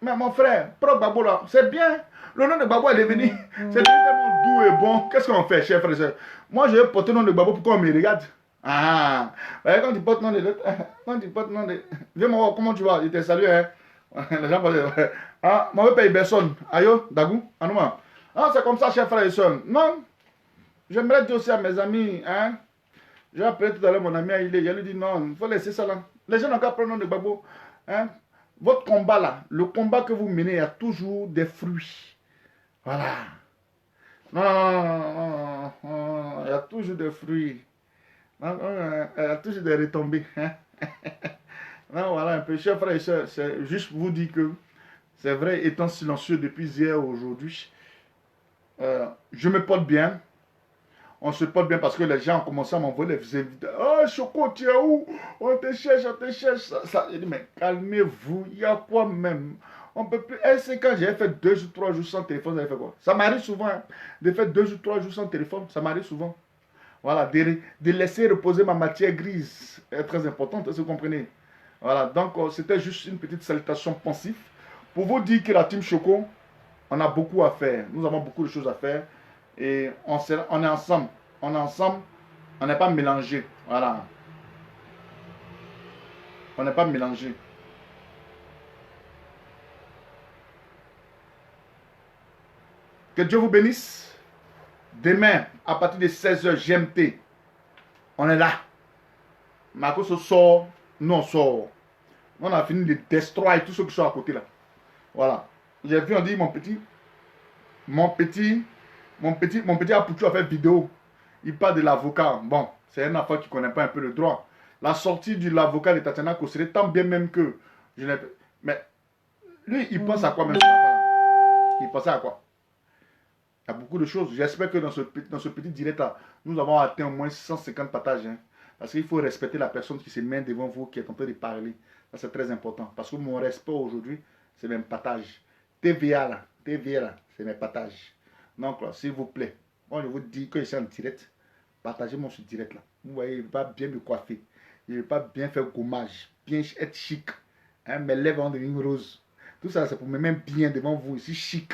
Mais mon frère, pro Gbagbo là, c'est bien. Le nom de Gbagbo est devenu. C'est devenu tellement doux et bon. Qu'est-ce qu'on fait, chers frères et sœurs? Moi je vais porter le nom de Gbagbo pour qu'on me regarde. Ah. Quand tu portes le nom de l'autre. Quand tu portes le nom de. Viens moi voir comment tu vas. Je te salue, hein. Les gens vont dire, ah, moi je paye personne. Ayo, Dagou, Anouma. Ah, c'est comme ça, chers frères et sœurs. Non. J'aimerais dire aussi à mes amis, hein. J'ai appelé tout à l'heure mon ami Aïlé. Je lui dis non, il faut laisser ça là. Les gens n'ont qu'à prendre le nom de Gbagbo. Hein. Votre combat là, le combat que vous menez, il y a toujours des fruits. Voilà. Non, il y a toujours des fruits. Non, il y a toujours des retombées. Hein. Non, voilà un peu. Chers frères et sœurs, c'est juste vous dire que c'est vrai, étant silencieux depuis hier aujourd'hui, je me porte bien. On se porte bien parce que les gens ont commencé à m'envoyer des invitations. Oh, Choco, tu es où? On te cherche, on te cherche. Ça, je dis, mais calmez-vous, il y a quoi même? On peut plus. Et c'est quand j'ai fait 2 ou 3 jours sans téléphone, ça fait quoi? Ça m'arrive souvent, hein, de faire 2 ou 3 jours sans téléphone, ça m'arrive souvent. Voilà, de laisser reposer ma matière grise est très importante, vous comprenez? Voilà, donc c'était juste une petite salutation pensive pour vous dire que la team Choco, on a beaucoup à faire. Nous avons beaucoup de choses à faire. Et on est ensemble. On est ensemble. On n'est pas mélangés. Voilà. On n'est pas mélangés. Que Dieu vous bénisse. Demain, à partir de 16h GMT, on est là. Marco se sort. Nous, on sort. On a fini de destroyer tous ceux qui sont à côté là. Voilà. J'ai vu, on dit, mon petit Apoutou a fait vidéo. Il parle de l'avocat. Bon, c'est un affaire qui ne connaît pas un peu le droit. La sortie de l'avocat de Tatiana Kosere, tant bien même que je n'ai pas. Mais lui, il pense à quoi même? Il pensait à quoi? Il y a beaucoup de choses. J'espère que dans ce petit direct là, nous avons atteint au moins 150 partages. Hein, parce qu'il faut respecter la personne qui se met devant vous, qui est en train de parler. Ça, c'est très important. Parce que mon respect aujourd'hui, c'est mes partages. TVA là, c'est mes partages. Donc, s'il vous plaît, moi je vous dis que je suis en direct, partagez-moi ce direct là. Vous voyez, je ne vais pas bien me coiffer. Je ne vais pas bien faire gommage, bien être chic. Hein, mes lèvres ont devenir roses. Tout ça, c'est pour me mettre bien devant vous, ici chic.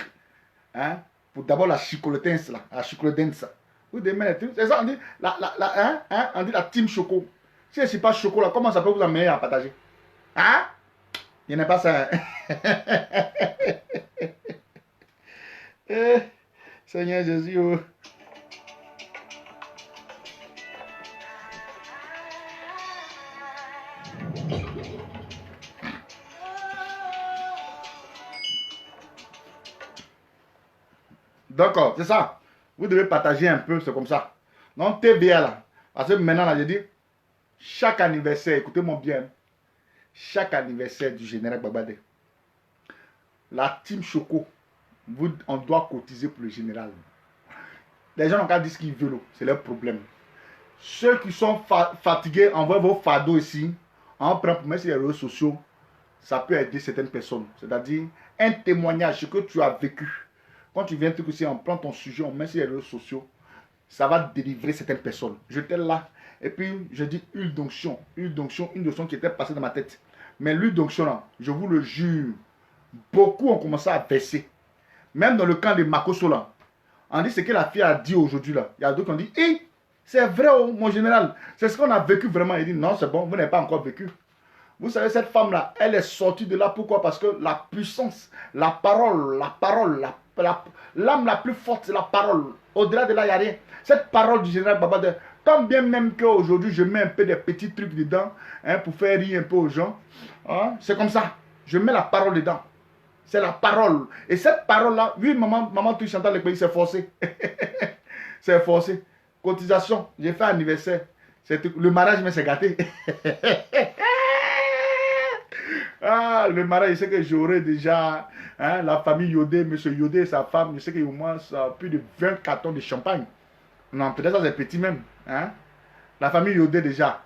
Hein, pour d'abord la chicolotence là, la chicolodence. Vous demandez, c'est ça, on dit, on dit la team Choco. Si je ne suis pas Choco là, comment ça peut vous amener à partager? Hein? Il n'est pas ça. Seigneur Jésus. Oh. D'accord, c'est ça. Vous devez partager un peu, c'est comme ça. Non, TVA là. Parce que maintenant là, je dis, chaque anniversaire, écoutez-moi bien, chaque anniversaire du général Babadé, la team Choco, on doit cotiser pour le général. Les gens n'ont qu'à dire ce qu'ils veulent, c'est leur problème. Ceux qui sont fatigués, envoient vos fardeaux ici, en prenant pour mettre sur les réseaux sociaux, ça peut aider certaines personnes. C'est-à-dire, un témoignage, ce que tu as vécu. Quand tu viens tout ici, on prend ton sujet, on met sur les réseaux sociaux, ça va délivrer certaines personnes. J'étais là, et puis je dis huile d'onction, une onction qui était passée dans ma tête. Mais l'huile d'onction, là, je vous le jure, beaucoup ont commencé à verser. Même dans le camp de Makoso, là, on dit ce que la fille a dit aujourd'hui, là. Il y a d'autres qui ont dit, hé, c'est vrai, oh, mon général, c'est ce qu'on a vécu vraiment. Il dit, non, c'est bon, vous n'avez pas encore vécu. Vous savez, cette femme-là, elle est sortie de là. Pourquoi? Parce que la puissance, la parole, l'âme la plus forte, c'est la parole. Au-delà de là, il n'y a rien. Cette parole du général Baba, tant bien même qu'aujourd'hui, je mets un peu des petits trucs dedans, hein, pour faire rire un peu aux gens. Hein, c'est comme ça. Je mets la parole dedans. C'est la parole. Et cette parole-là, oui, maman tu chantes le pays, c'est forcé. C'est forcé. Cotisation, j'ai fait anniversaire. Le mariage, mais c'est gâté. Ah, le mariage, je sais que j'aurai déjà, hein, la famille Yodé, M. Yodé et sa femme, je sais qu'il y a au moins plus de 20 cartons de champagne. Non, peut-être ça c'est petit même. Hein. La famille Yodé déjà.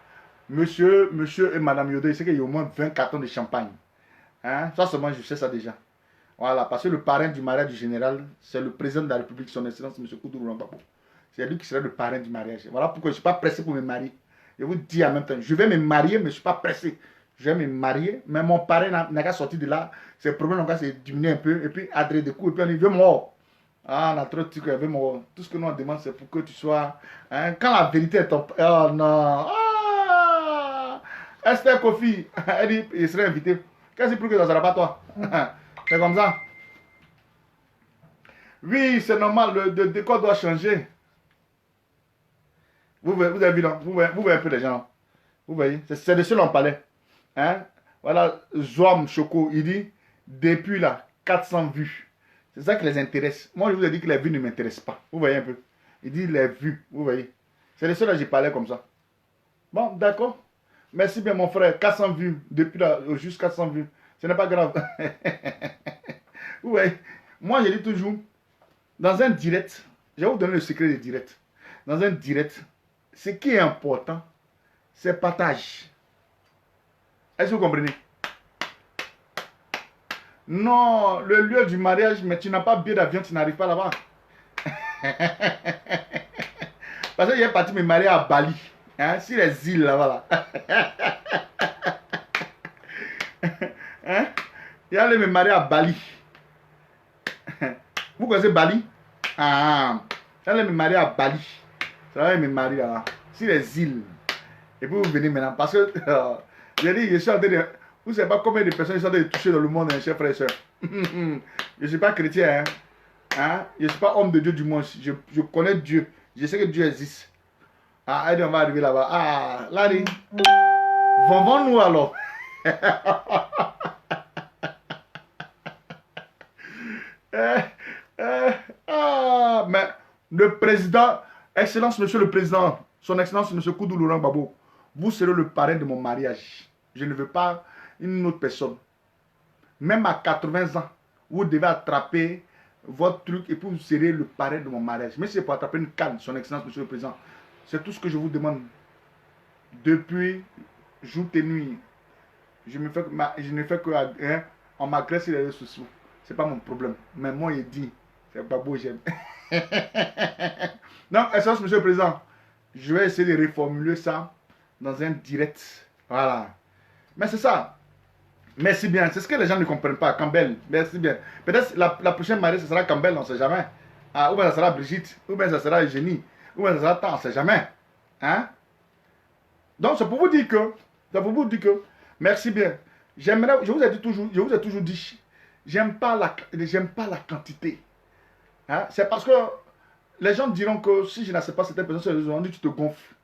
Monsieur et Madame Yodé, je sais qu'il y a au moins 20 cartons de champagne. Hein. Ça seulement, je sais ça déjà. Voilà, parce que le parrain du mariage du général, c'est le président de la République, son excellence, M. Koudoulou Rambabo. C'est lui qui sera le parrain du mariage. Voilà pourquoi je ne suis pas pressé pour me marier. Je vous dis en même temps, je vais me marier, mais je ne suis pas pressé. Je vais me marier, mais mon parrain n'a qu'à sortir de là. Ses problèmes n'ont qu'à se diminuer un peu. Et puis, adresse des coups, et puis on dit, veut mort. Ah, on a trop de trucs, veut mort. Tout ce que nous on demande, c'est pour que tu sois. Hein, quand la vérité est ton. Oh non. Ah, Esther Kofi, elle dit, il serait invité. Qu'est-ce que ça ne sera pas toi? C'est comme ça. Oui, c'est normal, le décor doit changer. Vous avez vu là, vous voyez un peu les gens là. Vous voyez, c'est de ceux-là on parlait. Hein? Voilà, Zoam Choco, il dit, depuis là, 400 vues. C'est ça qui les intéresse. Moi, je vous ai dit que les vues ne m'intéressent pas. Vous voyez un peu. Il dit les vues, vous voyez. C'est de ceux-là que j'ai parlé comme ça. Bon, d'accord. Merci bien, mon frère. 400 vues, depuis là, juste 400 vues. Ce n'est pas grave. Vous voyez, moi, je dis toujours, dans un direct, je vais vous donner le secret du direct. Dans un direct, ce qui est important, c'est partage. Est-ce que vous comprenez? Non, le lieu du mariage, mais tu n'as pas billet d'avion, tu n'arrives pas là-bas. Parce que j'ai parti me marier à Bali. Hein, sur les îles là-bas. Hein? Il allait me marier à Bali. Vous connaissez Bali? Ah, il allait me marier à Bali. Ça va me marier là-bas. Sur les îles. Et puis vous venez maintenant. Parce que... j'ai dit, je suis en train de... Vous ne savez pas combien de personnes sont en train de toucher dans le monde, hein, chers frères et sœurs. Je ne suis pas chrétien, hein. Hein? Je ne suis pas homme de Dieu du monde. Je connais Dieu. Je sais que Dieu existe. Ah, allez, on va arriver là-bas. Ah, là, vendons-nous alors. Mais le président, Excellence, Monsieur le Président, Son Excellence, Monsieur Koudoulou Rambabo, vous serez le parrain de mon mariage. Je ne veux pas une autre personne. Même à 80 ans, vous devez attraper votre truc et puis vous serez le parrain de mon mariage. Mais c'est pour attraper une canne, Son Excellence, Monsieur le Président. C'est tout ce que je vous demande. Depuis jour et nuit, je ne fais que hein, on m'agresse sur les réseaux sociaux. Ce n'est pas mon problème. Mais moi, il dit, c'est pas beau, j'aime. Non, Excellence, Monsieur le Président, je vais essayer de reformuler ça dans un direct. Voilà. Mais c'est ça. Merci bien. C'est ce que les gens ne comprennent pas. Campbell, merci bien. Peut-être la prochaine mariée, ce sera Campbell, on ne sait jamais. Ah, ou bien ça sera Brigitte, ou bien ça sera Eugénie, ou bien ça sera tant, on ne sait jamais. Hein? Donc, c'est pour vous dire que, merci bien. J'aimerais, je vous ai toujours dit, j'aime pas la quantité. Hein? C'est parce que les gens diront que si je n'accepte pas certaines personnes sur les réseaux, on dit tu te gonfles.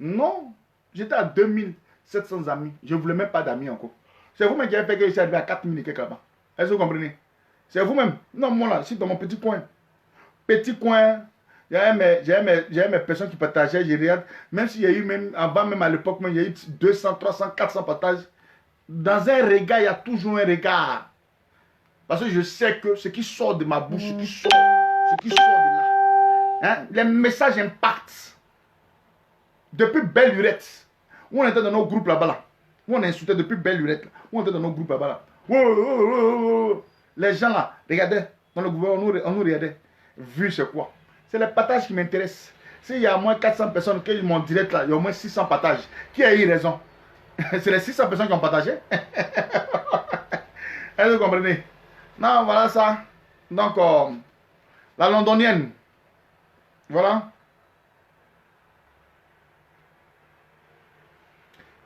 Non, j'étais à 2700 amis. Je ne voulais même pas d'amis encore. C'est vous-même qui avez fait que je suis arrivé à 4000 et quelques là-bas. Est-ce que vous comprenez? C'est vous-même. Non, moi là, ici dans mon petit coin. Petit coin, j'ai mes personnes qui partageaient, je regarde. Même s'il y a eu, même avant, même à l'époque, il y a eu 200, 300, 400 partages. Dans un regard, il y a toujours un regard. Parce que je sais que ce qui sort de ma bouche, ce qui sort de là, Hein? Les messages impactent. Depuis Belle Lurette, où on était dans nos groupes là-bas, là, où on insultait depuis Belle Lurette, où on était dans nos groupes là-bas, là. Les gens là, regardaient, dans le gouvernement, on nous regardait. Vu c'est quoi? C'est les partages qui m'intéressent. S'il y a au moins 400 personnes qui m'ont direct là, il y a au moins 600 partages. Qui a eu raison? C'est les 600 personnes qui ont partagé. Est-ce que vous comprenez? Non, voilà ça. Donc, la londonienne. Voilà.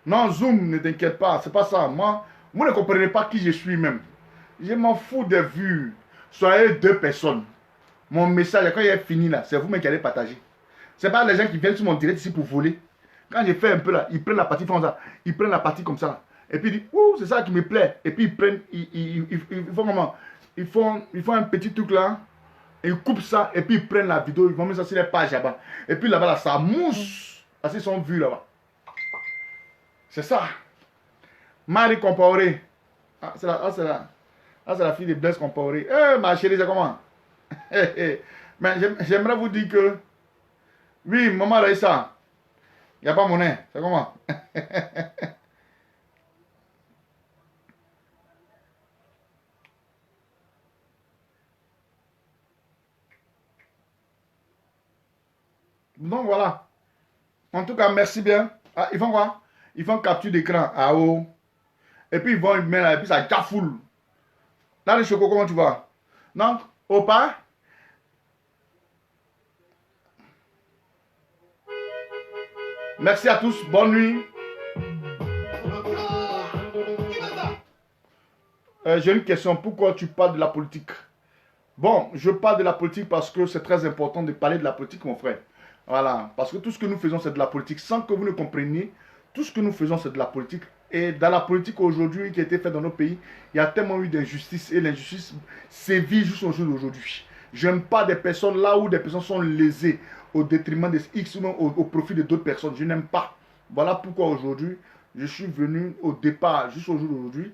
Non, Zoom, ne t'inquiète pas, c'est pas ça. Moi, vous ne comprenez pas qui je suis même. Je m'en fous des vues. Soyez 2 personnes. Mon message, quand il est fini là, c'est vous-même qui allez partager. C'est pas les gens qui viennent sur mon direct ici pour voler. Quand j'ai fait un peu là, ils prennent la partie, ils font ça. Ils prennent la partie comme ça là. Et puis ils disent, ouh, c'est ça qui me plaît. Et puis ils prennent, ils font comment? Ils font un petit truc là. Et ils coupent ça. Et puis ils prennent la vidéo, ils vont mettre ça sur les pages là-bas. Et puis là-bas, là, ça mousse. Parce qu'ils sont vus là-bas. C'est ça. Marie Compaoré. Ah, c'est la fille de Blaise Compaoré. Eh, ma chérie, c'est comment? Mais j'aimerais vous dire que, oui, maman Raïssa, il n'y a pas monnaie. C'est comment? Donc voilà. En tout cas, merci bien. Ah, ils font quoi? Ils font capture d'écran à haut. Et puis ils vont mettre là, et puis ça gafoule. Là, les chocos, comment tu vas? Non? Au pas? Merci à tous. Bonne nuit. J'ai une question. Pourquoi tu parles de la politique? Bon, je parle de la politique parce que c'est très important de parler de la politique, mon frère. Voilà. Parce que tout ce que nous faisons, c'est de la politique. Sans que vous ne compreniez, tout ce que nous faisons, c'est de la politique. Et dans la politique aujourd'hui qui a été faite dans nos pays, il y a tellement eu d'injustice. Et l'injustice sévit jusqu'au jour d'aujourd'hui. Je n'aime pas des personnes là où des personnes sont lésées au détriment des X ou au profit de d'autres personnes. Je n'aime pas. Voilà pourquoi aujourd'hui, je suis venu au départ, jusqu'au jour d'aujourd'hui,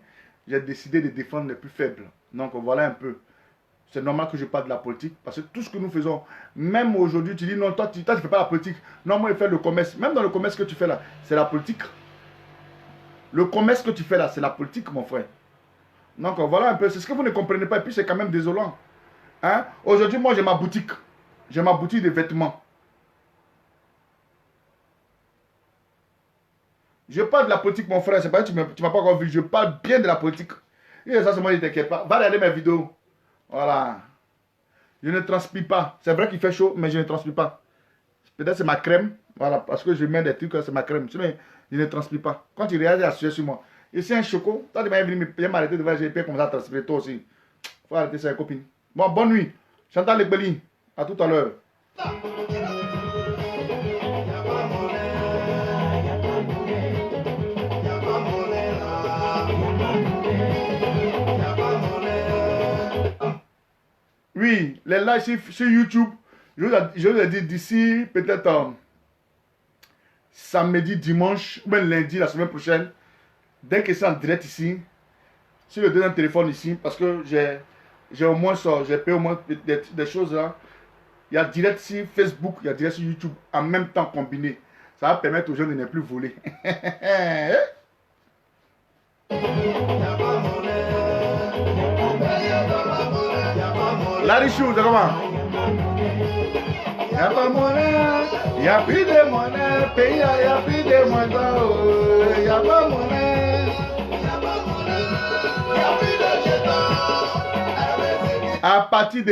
j'ai décidé de défendre les plus faibles. Donc voilà un peu. C'est normal que je parle de la politique parce que tout ce que nous faisons, même aujourd'hui, tu dis non, toi tu ne fais pas la politique. Non, moi je fais le commerce. Même dans le commerce que tu fais là, c'est la politique. Le commerce que tu fais là, c'est la politique, mon frère. Donc voilà un peu. C'est ce que vous ne comprenez pas et puis c'est quand même désolant. Hein? Aujourd'hui, moi j'ai ma boutique. J'ai ma boutique de vêtements. Je parle de la politique, mon frère. C'est pas que tu m'as pas encore vu. Je parle bien de la politique. Et ça, c'est moi, je ne t'inquiète pas. Va regarder mes vidéos. Voilà. Je ne transpire pas. C'est vrai qu'il fait chaud, mais je ne transpire pas. Peut-être c'est ma crème. Voilà, parce que je mets des trucs, c'est ma crème. Sinon, je ne transpire pas. Quand tu regardes, il y a sué sur moi. Et c'est un choco. Toi, tu vas venir m'arrêter devant le GP comme ça, transpirer toi aussi. Faut arrêter ça, copine. Bon, bonne nuit. Chantal Legbeli. À tout à l'heure. Oui, les lives sur YouTube, je vous ai dit d'ici peut-être samedi, dimanche, ou même lundi, la semaine prochaine, dès que c'est en direct ici, sur le deuxième téléphone ici, parce que j'ai au moins ça, j'ai payé au moins des choses là. Il y a direct sur Facebook, il y a direct sur YouTube, en même temps combiné. Ça va permettre aux gens de ne plus voler. La richou, c'est comment? Y'a pas monnaie, y'a plus de monnaie, pays y'a plus de monnaie, y'a pas monnaie, y'a plus de jetons. À partir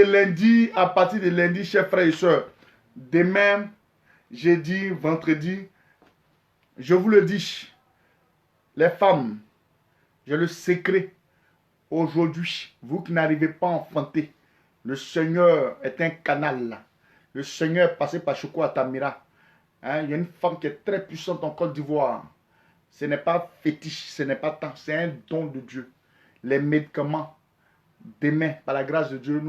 de lundi, chers frères et sœurs, demain, jeudi, vendredi, je vous le dis, les femmes, j'ai le secret. Aujourd'hui, vous qui n'arrivez pas à enfanter, le Seigneur est un canal. Le Seigneur est passé par Choco Atamira. Hein, il y a une femme qui est très puissante en Côte d'Ivoire. Ce n'est pas fétiche, ce n'est pas tant, c'est un don de Dieu. Les médicaments, demain, par la grâce de Dieu,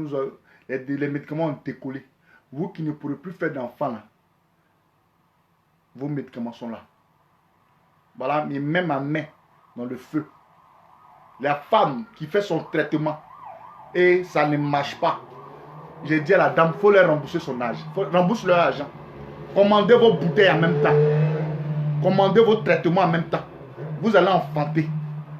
les médicaments ont décollé. Vous qui ne pourrez plus faire d'enfants, là, vos médicaments sont là. Voilà, mais même à main, dans le feu. La femme qui fait son traitement et ça ne marche pas. j'ai dit à la dame, il faut leur rembourser son âge. Rembourse leur argent. Commandez vos bouteilles en même temps. Commandez vos traitements en même temps. Vous allez enfanter.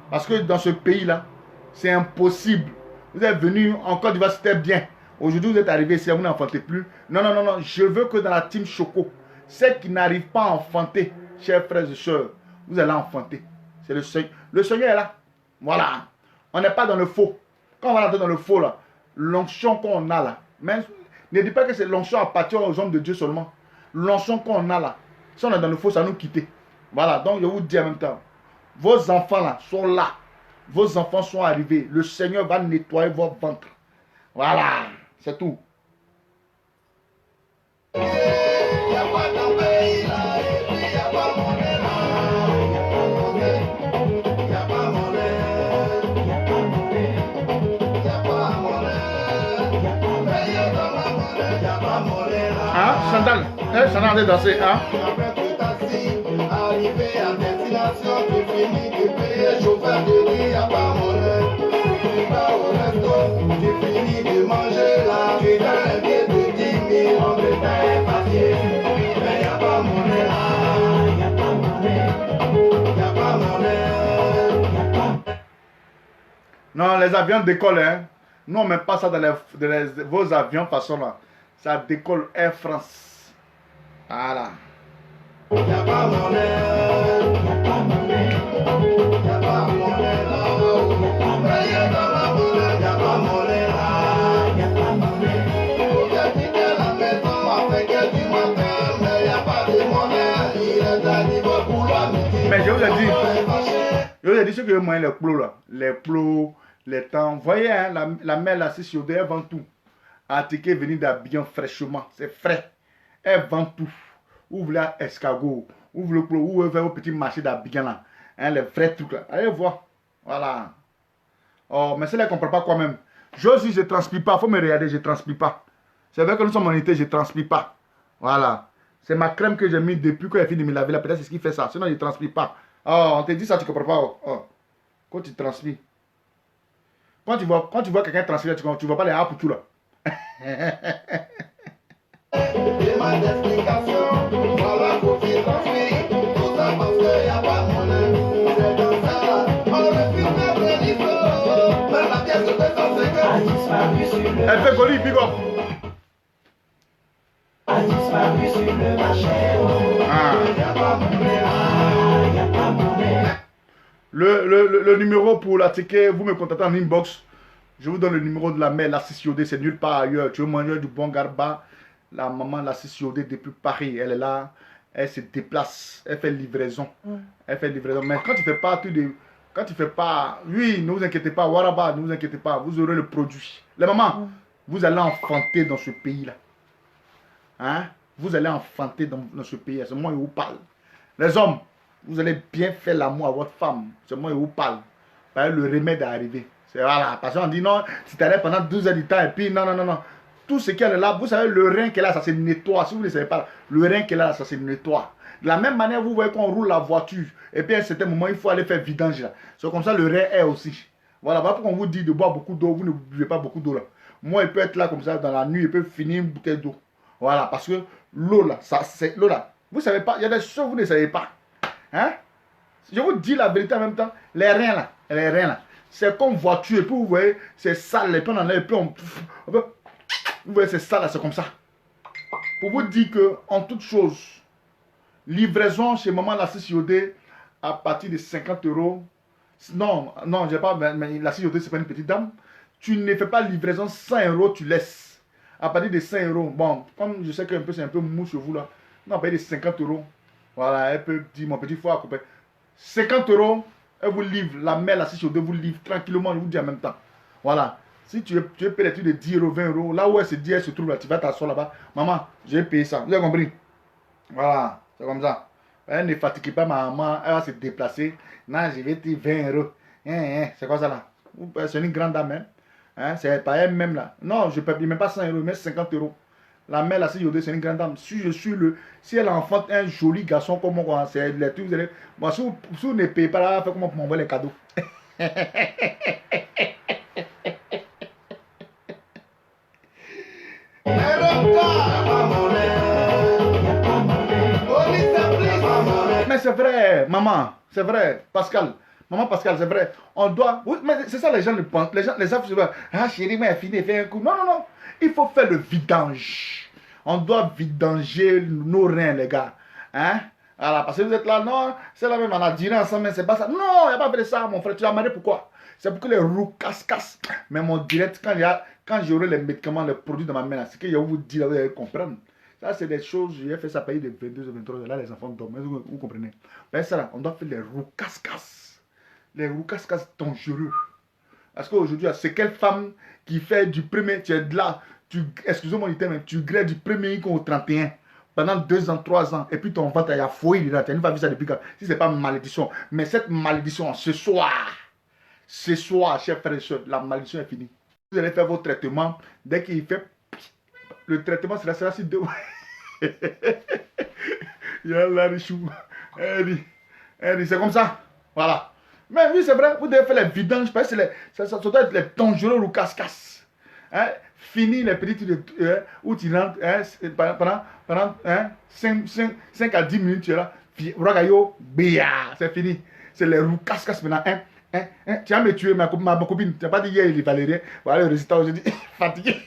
Parce que dans ce pays-là, c'est impossible. Vous êtes venu en Côte d'Ivoire, c'était bien. Aujourd'hui, vous êtes arrivé ici, vous n'enfantez plus. Non, non, non, non. Je veux que dans la team Choco, ceux qui n'arrivent pas à enfanter, chers frères et sœurs, vous allez enfanter. C'est le Seigneur. Le Seigneur est là. Voilà. On n'est pas dans le faux. Quand on va rentrer dans le faux, là, l'onction qu'on a là, même, ne dis pas que c'est l'onction à partir aux hommes de Dieu seulement. L'onction qu'on a là, si on est dans le faux, ça nous quitte. Voilà. Donc, je vous dis en même temps, vos enfants là sont là. Vos enfants sont arrivés. Le Seigneur va nettoyer votre ventre. Voilà. C'est tout. Hein, Chantal? Chantal est dansé, hein? Arrivé à destination, tu finis de payer, chauffeur de nuit, y'a pas monnaie. Tu vas au resto, tu finis de manger là, tu donnes un billet de 10 000, on te paye papier. Mais y'a pas monnaie là, y'a pas monnaie, y'a pas monnaie. Non, les avions décollent, hein. Nous, on ne met pas ça dans vos avions, façon là. Ça décolle Air France. Voilà. Y'a pas monnaie, y'a pas monnaie, y'a pas monnaie là. Y'a pas monnaie, y'a pas monnaie là, y'a pas monnaie. Faut bien quitter la maison à 5 h du matin, mais y'a pas de monnaie. Il est à niveau pour la midi. Mais je vous ai dit ce que je moyen les plots là. Les plots, les temps. Vous voyez, hein, la mère là, c'est sur des vend tout. Attiqué venir d'habiller fraîchement. C'est frais. Elle vend tout. Ouvre la escargot, ouvre le clos, ouvre vos petits marchés d'Abidjan là. Hein, les vrais trucs là. Allez voir. Voilà. Oh, mais c'est là qu'on ne comprend pas quoi même. Je aussi, je ne transpire pas. Il faut me regarder, je ne transpire pas. C'est vrai que nous sommes en été, je ne transpire pas. Voilà. C'est ma crème que j'ai mis depuis que j'ai fini de me laver là. Peut-être c'est ce qui fait ça. Sinon, je ne transpire pas. Oh, on te dit ça, tu ne comprends pas. Oh. Quand tu transpires. Quand tu vois quelqu'un transpirer, tu ne vois pas les A pour tout là. Demande d'explication, voilà pour qu'il transpire. Tout ça parce qu'il n'y a pas de monnaie. C'est dans ça, on refuse de venir. Même la pièce de 250 a disparu sur le Elle fait colis, big up. a disparu sur le marché. Ah. Y'a pas monnaie, y'a pas monnaie. Le numéro pour la ticket, vous me contactez en inbox. Je vous donne le numéro de la mère, la Sisiodé, c'est nulle part ailleurs. Tu veux manger du bon garba, la maman, la Sisiodé depuis Paris, elle est là, elle se déplace, elle fait livraison. Elle fait livraison. Mais quand tu fais pas oui, ne vous inquiétez pas, Waraba, ne vous inquiétez pas, vous aurez le produit. Les mamans, vous allez enfanter dans ce pays-là. Hein? Vous allez enfanter dans ce pays, c'est moi qui vous parle. Les hommes, vous allez bien faire l'amour à votre femme, c'est moi qui vous parle. Le remède est arrivé. Voilà, parce qu'on dit non, si tu es là pendant 12 heures du temps et puis non. Tout ce qu'elle est là, vous savez, le rein qu'elle a, ça se nettoie. Si vous ne savez pas, le rein qu'elle a, ça se nettoie. De la même manière, vous voyez qu'on roule la voiture et puis à un certain moment, il faut aller faire vidange là. C'est comme ça le rein est aussi. Voilà, pourquoi on vous dit de boire beaucoup d'eau, vous ne buvez pas beaucoup d'eau là. Moi, il peut être là comme ça dans la nuit, il peut finir une bouteille d'eau. Voilà, parce que l'eau là, c'est l'eau là. Vous ne savez pas, il y a des choses que vous ne savez pas. Hein? Je vous dis la vérité en même temps, les reins là. C'est comme voiture, et puis vous voyez, c'est sale, et puis on enlève, et puis vous voyez, c'est sale, c'est comme ça. Pour vous dire que, en toute chose, livraison chez maman la Sisiodé à partir de 50 €. Non, j'ai pas, mais la Sisiodé, c'est pas une petite dame. Tu ne fais pas livraison 100 €, tu laisses. À partir de 100 €, bon, comme je sais que c'est un peu mou sur vous là, non, à partir de 50 €. Voilà, elle peut dire, mon petit frère, 50 €. Elle vous livre, la mère, la Sisiodé vous livre tranquillement, je vous dis en même temps. Voilà. Si tu veux payer les trucs de 10 €, 20 €, là où elle se trouve, là, tu vas t'asseoir là-bas. Maman, j'ai payé ça. Vous avez compris? Voilà, c'est comme ça. Elle ne fatigue pas ma maman, elle va se déplacer. Non, je vais te dire 20 €. C'est quoi ça là? C'est une grande dame, hein? C'est pas elle-même là. Non, je ne paye même pas 100 €, mais 50 €. La mère, la Sisiodé, c'est une grande dame. Si elle enfante un joli garçon comme moi, c'est les trucs, vous allez. Moi, si vous ne payez pas là, faites comment pour m'envoyer les cadeaux. c'est vrai, maman, c'est vrai, Pascal. Maman Pascal, c'est vrai. On doit. Oui, mais c'est ça, les gens le pensent. Les gens, ah chérie, mais fini, fais un coup. Non, non, non. Il faut faire le vidange. On doit vidanger nos reins, les gars. Hein? Voilà, parce que vous êtes là, non, c'est la même, on a dîné ensemble, mais c'est pas ça. Non, il n'y a pas fait ça, mon frère. Tu l'as marié pourquoi? C'est pour que les roues cassent. Mais mon direct, quand j'aurai les médicaments, les produits dans ma main, c'est que je vous dis, là, vous allez comprendre. Ça, c'est des choses, j'ai fait ça payer de 22 ou 23 heures. Là, les enfants dorment. Vous comprenez? Mais ça, là, on doit faire les roues casse. Les roues casse dangereux. Parce qu'aujourd'hui, c'est quelle femme qui fait du premier, tu es là, excusez-moi du terme, tu grèves du premier au 31 pendant 2 ans, 3 ans, et puis ton ventre, il y a fouillé dedans. Tu n'as pas vu ça depuis quand? Si ce n'est pas une malédiction. Mais cette malédiction, ce soir, chers frères et soeurs, la malédiction est finie. Vous allez faire vos traitements. Dès qu'il fait le traitement, sera sur 2 mois. Il y a là les choux. Elle dit, c'est comme ça. Voilà. Mais oui, c'est vrai, vous devez faire les vidanges, parce que ça doit être les dangereux ou casse-casse. Hein? Fini les petites où tu rentres pendant 5 à 10 minutes, tu es là. C'est fini. C'est les roues casse-casse maintenant. Tu vas me tuer, ma copine. Tu n'as pas dit hier, il est Valérie. Voilà le résultat aujourd'hui. Fatigué.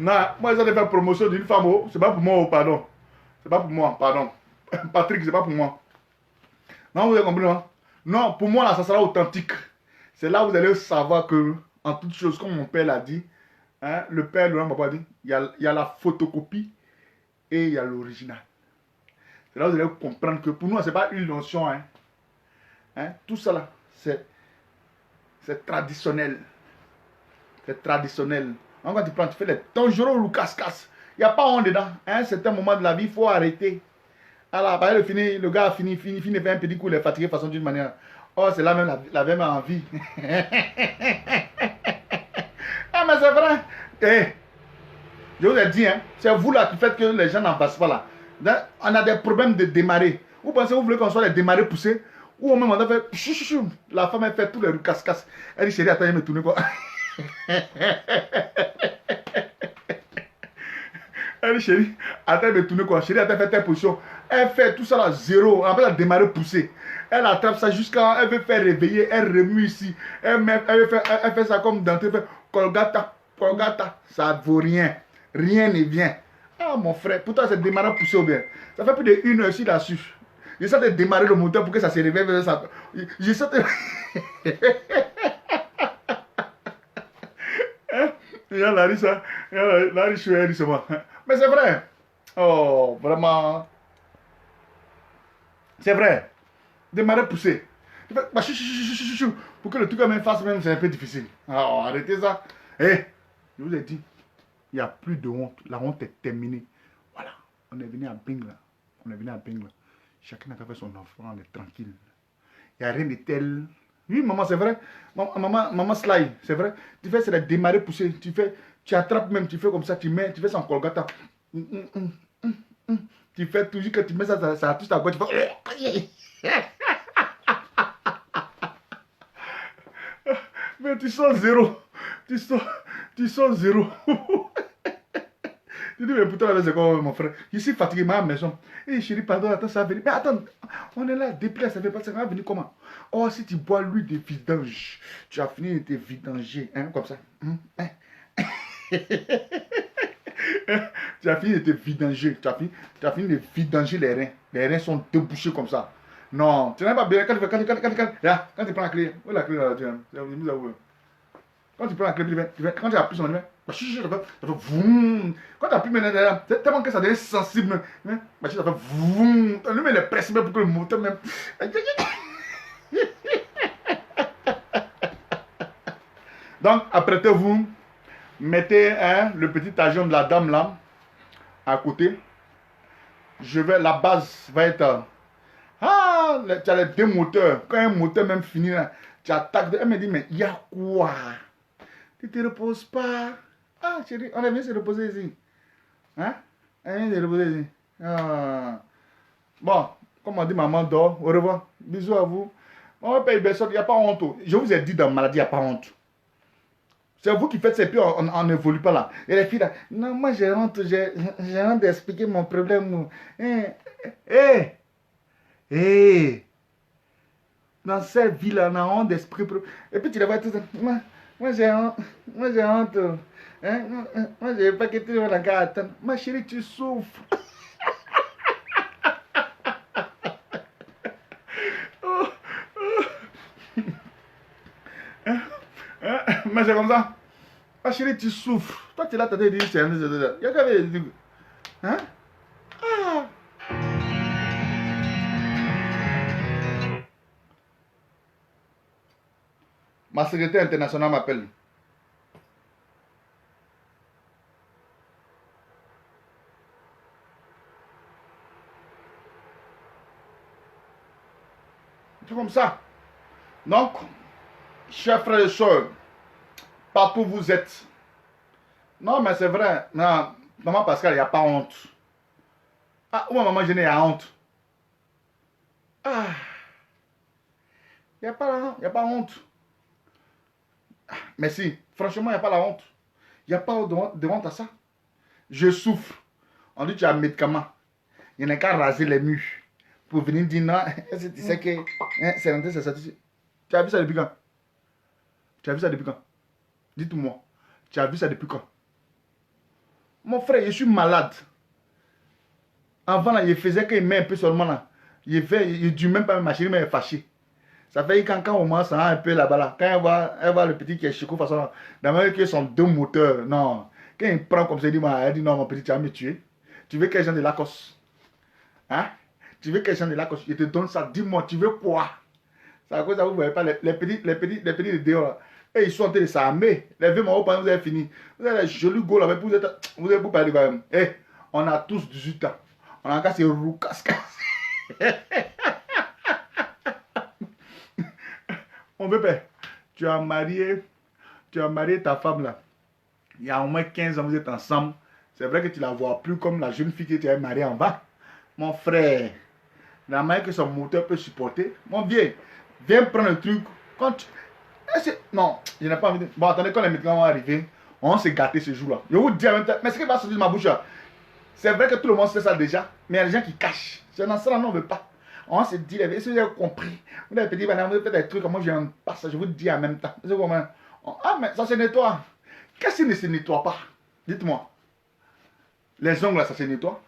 Non, moi j'en ai fait promotion d'une femme, c'est pas pour moi, pardon. C'est pas pour moi, pardon. Patrick, c'est pas pour moi. Non, vous avez compris, non? Non, pour moi, là, ça sera authentique. C'est là où vous allez savoir que, en toute chose, comme mon père l'a dit, hein, le père Laurent Papa dit, il y a la photocopie et il y a l'original. C'est là où vous allez comprendre que pour nous, c'est pas une notion. Hein, tout ça là, c'est traditionnel. C'est traditionnel. Quand tu prends, tu fais les dangereux ou casse-casse. Il n'y a pas honte dedans. À un certain moment de la vie, il faut arrêter. Alors, le gars a fini, fait un petit coup, il est fatigué de façon d'une manière. Oh, c'est là même la même envie. Ah, mais c'est vrai. Je vous ai dit, c'est vous là qui faites que les gens n'en passent pas là. On a des problèmes de démarrer. Vous pensez que vous voulez qu'on soit les démarrés poussés? Ou même on a fait chou. La femme elle fait tous les casse-casse. Elle dit chérie, attends, je vais me tourner quoi. Elle dit chérie, attends, je vais me tourner quoi. Chérie, attends, fais telle position. Elle fait tout ça là, zéro. On appelle la démarrer poussée. Elle attrape ça jusqu'à. Elle veut faire réveiller. Elle remue ici. Elle fait ça comme dans tes Colgata. Ça ne vaut rien. Rien ne vient. Ah mon frère, pourtant c'est démarrer poussé ou bien. Ça fait plus de 1 heure ici là-dessus. J'essaie de démarrer le moteur pour que ça se réveille. J'essaie de... Il y a Larry, ça. Larry, je suis c'est moi. Mais c'est vrai. Oh, vraiment. C'est vrai. Démarrer poussé. Pour que le truc même fasse même, c'est un peu difficile. Oh, arrêtez ça. Je vous ai dit, il n'y a plus de honte. La honte est terminée. Voilà. On est venu à Bingla. Chacun a fait son enfant, on est tranquille. Il n'y a rien de tel. Oui, maman, c'est vrai. Maman Sly, c'est vrai. Tu fais, c'est la démarrer poussée. Tu attrapes même, tu fais comme ça, tu fais ça en Colgata. Tu fais toujours que tu mets ça, ça touche ta gorge, tu fais. Mais tu sens zéro. Tu sens zéro. Tu dis, mais pourtant, c'est quoi, mon frère? Je suis fatigué, ma maison. Chérie, pardon, attends, ça va venir. Mais attends, on est là, depuis là, ça fait pas, ça va venir comment? Oh, si tu bois l'huile de vidange, tu as fini de te vidanger, comme ça. Tu as fini de te vidanger, tu as fini de vidanger les reins. Les reins sont débouchés comme ça. Non, tu n'as pas bien. Quand tu prends la clé, où est la clé là, quand tu prends la clé, quand tu appuies sur le quand tu appuies maintenant, tellement que ça devient sensible, ça fait voum. Tu mets les presses pour que le moteur même. Donc, apprêtez-vous, mettez le petit agent de la dame là, à côté. La base va être. Tu as les 2 moteurs. Quand un moteur même finit là, tu attaques. Elle me dit, mais il y a quoi? Tu te reposes pas. Ah, chérie, on est venu se reposer ici. On est venu se reposer ici. Bon, comme on dit, maman dort. Au revoir. Bisous à vous. On va payer personne, il n'y a pas honte. Je vous ai dit dans la maladie, il n'y a pas honte. C'est vous qui faites ces puis on n'évolue pas là. Et les filles là, non, moi j'ai honte d'expliquer mon problème. Dans cette vie-là, on a honte d'esprit. Et puis tu les vois tout ça. Moi j'ai honte. Moi j'ai honte. Moi j'ai pas que tout le monde a qu'à attendre. Ma chérie, tu souffres. Mais c'est comme ça. Ma chérie, tu souffres. Toi, tu es là, tu as dit, c'est un il y a qu'à dire. Hein? Ah! Ma secrétaire internationale m'appelle. C'est comme ça. Donc, chers frères et sœurs, partout où vous êtes. Non, mais c'est vrai. Non, maman Pascal, il n'y a pas honte. Ah, où maman Jenny, il y a honte. Ah. Il n'y a pas honte. Mais si, franchement, il n'y a pas la honte. Il n'y a pas de honte à ça. Je souffre. On dit tu as un médicament. Il n'y en a qu'à raser les murs. Pour venir dire non, tu sais que c'est rentré, c'est ça. Tu as vu ça depuis quand? Tu as vu ça depuis quand? Dites-moi. Tu as vu ça depuis quand? Mon frère, je suis malade. Avant, là, il faisait qu'il met un peu seulement là. Il ne dit même pas ma chérie, mais il est fâché. Ça fait quand on mange un peu là-bas là. Quand elle voit le petit qui est chico, façon là. D'abord qu'ils sont deux moteurs. Non. Quand il prend comme ça, elle dit non, mon petit, tu vas me tuer. Tu veux quel genre de Lacoste? Hein? Tu veux quel genre de Lacoste? Je te donne ça. Dis-moi, tu veux quoi? C'est à cause de ça, vous ne voyez pas les petits de dehors là. Et ils sont en train de s'armer. Les vieux marrons, vous avez fini. Vous avez les jolis gars là, vous êtes pour parler quand même. Eh, on a tous 18 ans. On a encore ces roues casques. Mon bébé, tu as marié ta femme là. Il y a au moins 15 ans, vous êtes ensemble. C'est vrai que tu la vois plus comme la jeune fille que tu as mariée en bas. Mon frère, la manière que son moteur peut supporter. Mon vieux, viens prendre le truc. Quand tu... Non, je n'ai pas envie de... Bon, attendez, quand les médicaments vont arriver, on s'est gâté ce jour-là. Je vous dis en même temps, mais ce qui va sortir de ma bouche là, c'est vrai que tout le monde sait ça déjà, mais il y a des gens qui cachent. C'est dans ça là, on ne veut pas. On se dit, est-ce que vous avez compris? Vous avez dit, vous avez fait des trucs, moi j'ai un passage, je vous dis en même temps. Ah, mais ça se nettoie. Qu'est-ce qui ne se nettoie pas? Dites-moi. Les ongles, ça se nettoie.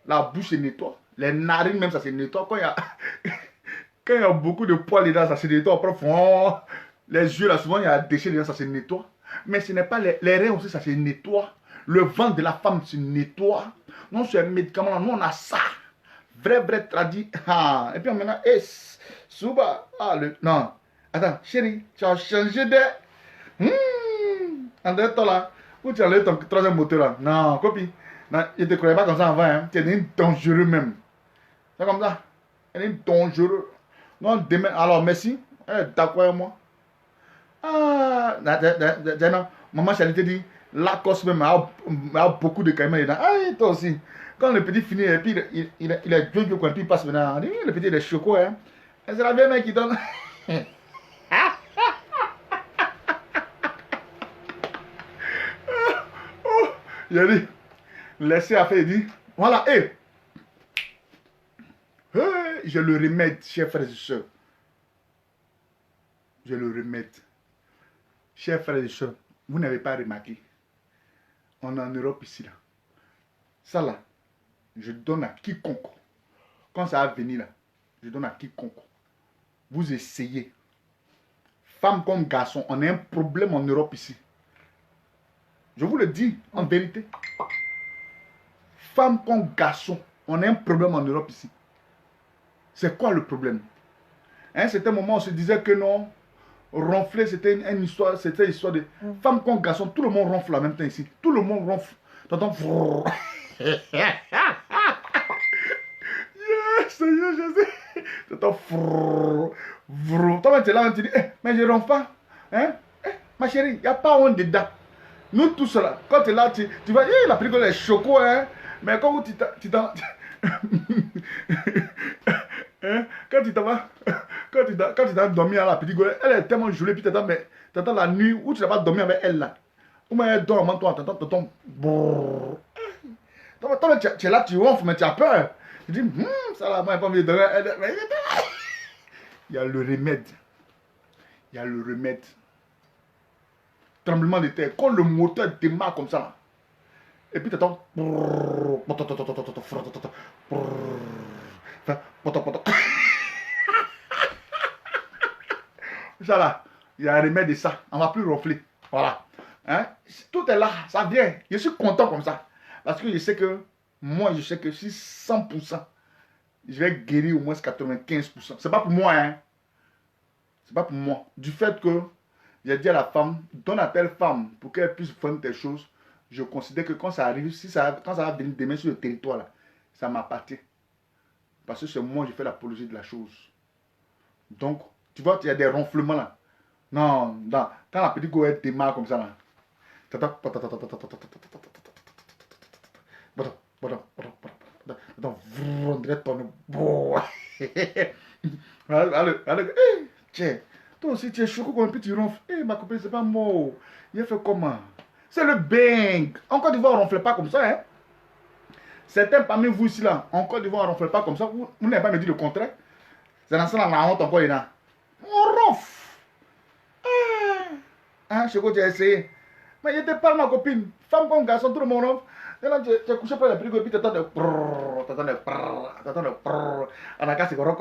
La bouche se nettoie. Les narines, même, ça se nettoie. Quand il y a beaucoup de poils dedans, ça se nettoie. Les yeux, là, souvent, il y a des déchets dedans, ça se nettoie. Mais ce n'est pas les reins aussi, ça se nettoie. Le ventre de la femme se nettoie. Non, c'est un médicament, nous, on a ça. Vrai tradit. Ah. Et puis maintenant, Souba. Ah, non. Attends, chérie, tu as changé de... En temps là, où tu as enlevé ton troisième moteur là. Non, copie. Non, je ne te croyais pas comme ça avant. Hein. Tu es dangereux même. C'est comme ça. Elle est dangereux. Non, demain. Alors, merci. D'accord avec moi. Ah, non. Maman Charlie te dit, Lacoste même a beaucoup de caïmans dedans. Ah, et toi aussi. Quand le petit finit, et puis il est bien quand il passe maintenant. Le petit il est choco, hein. C'est la vieille mec qui donne. Il a dit, laissez à faire, il dit, voilà, j'ai le remède, chers frères et sœurs. J'ai le remède. Chers frères et sœurs, vous n'avez pas remarqué. On est en Europe ici, là. Ça, là, je donne à quiconque. Quand ça va venir, là, je donne à quiconque. Vous essayez. Femme comme garçon, on a un problème en Europe ici. Je vous le dis en vérité. Femme comme garçon, on a un problème en Europe ici. C'est quoi le problème? À un certain moment, on se disait que non, ronfler, c'était une histoire, c'était une histoire de... Femme comme garçon, tout le monde ronfle en même temps ici. Tout le monde ronfle. T'entends? Yes, je sais. T'entends? Toi, tu es là, tu dis, mais je ronfle pas. Hein? Ma chérie, il n'y a pas honte dedans. Nous tous là, quand tu es là, tu vas, la pellicule est choco, hein. Mais quand tu t'en... quand tu dois dormir à la petite gueule, elle est tellement jolie, puis tu attends la nuit où tu n'as pas dormi avec elle là. Ou bien elle dort avant toi, t'entends. Toi, tu es là, tu ronfles, mais tu as peur. Tu dis, ça là, moi, j'ai pas envie de dormir. Il y a le remède. Il y a le remède. Tremblement de terre. Quand le moteur démarre comme ça, là, et puis tu attends. Ça là, il y a un remède de ça. On ne va plus ronfler. Voilà. Hein? Tout est là, ça vient. Je suis content comme ça. Parce que je sais que, moi, je sais que si 100%, je vais guérir au moins 95%. C'est pas pour moi, hein. C'est pas pour moi. Du fait que j'ai dit à la femme, donne à telle femme pour qu'elle puisse faire telle chose, je considère que quand ça arrive, quand ça va venir demain sur le territoire, là, ça m'appartient. Parce que c'est moi qui fais l'apologie de la chose. Donc, tu vois, il y a des ronflements là. Non, quand la petite go elle démarre comme ça là. Tiens, toi aussi tu es choqué comme un petit ronfle. Ma copine, c'est pas moi. Il a fait comment? C'est le bang. En Côte d'Ivoire, on ne ronfle pas comme ça. Hein? Certains parmi vous ici là, en Côte d'Ivoire, on ne ronfle pas comme ça. Vous n'avez pas me dit le contraire. C'est dans ça la honte encore, il y en a. On ronfle. Hein, Choco, tu as essayé. Mais je te parle, ma copine. Femme comme garçon, tout le monde ronfle. Et là, tu as couché près de la frigo et puis tu attends de prrrr. On a cassé le roc.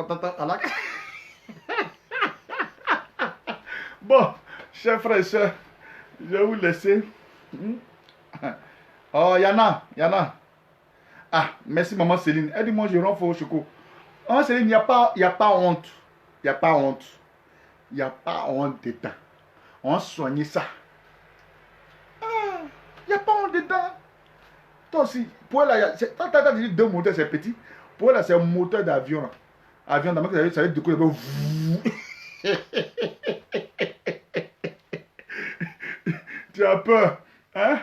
Bon, chers frères et sœurs, je vais vous laisser. Oh, Yana. Ah, merci maman Céline. Elle dit, moi je ronfle au Choco. Maman Céline, il n'y a pas honte. Il n'y a pas honte. Il n'y a pas honte dedans. On soigne ça. Il n'y a pas honte dedans. Toi aussi, pour elle, tu as dit deux moteurs, c'est petit. Pour elle, c'est un moteur d'avion. Avion, d'abord, ça va être de coup. Tu as peur, hein?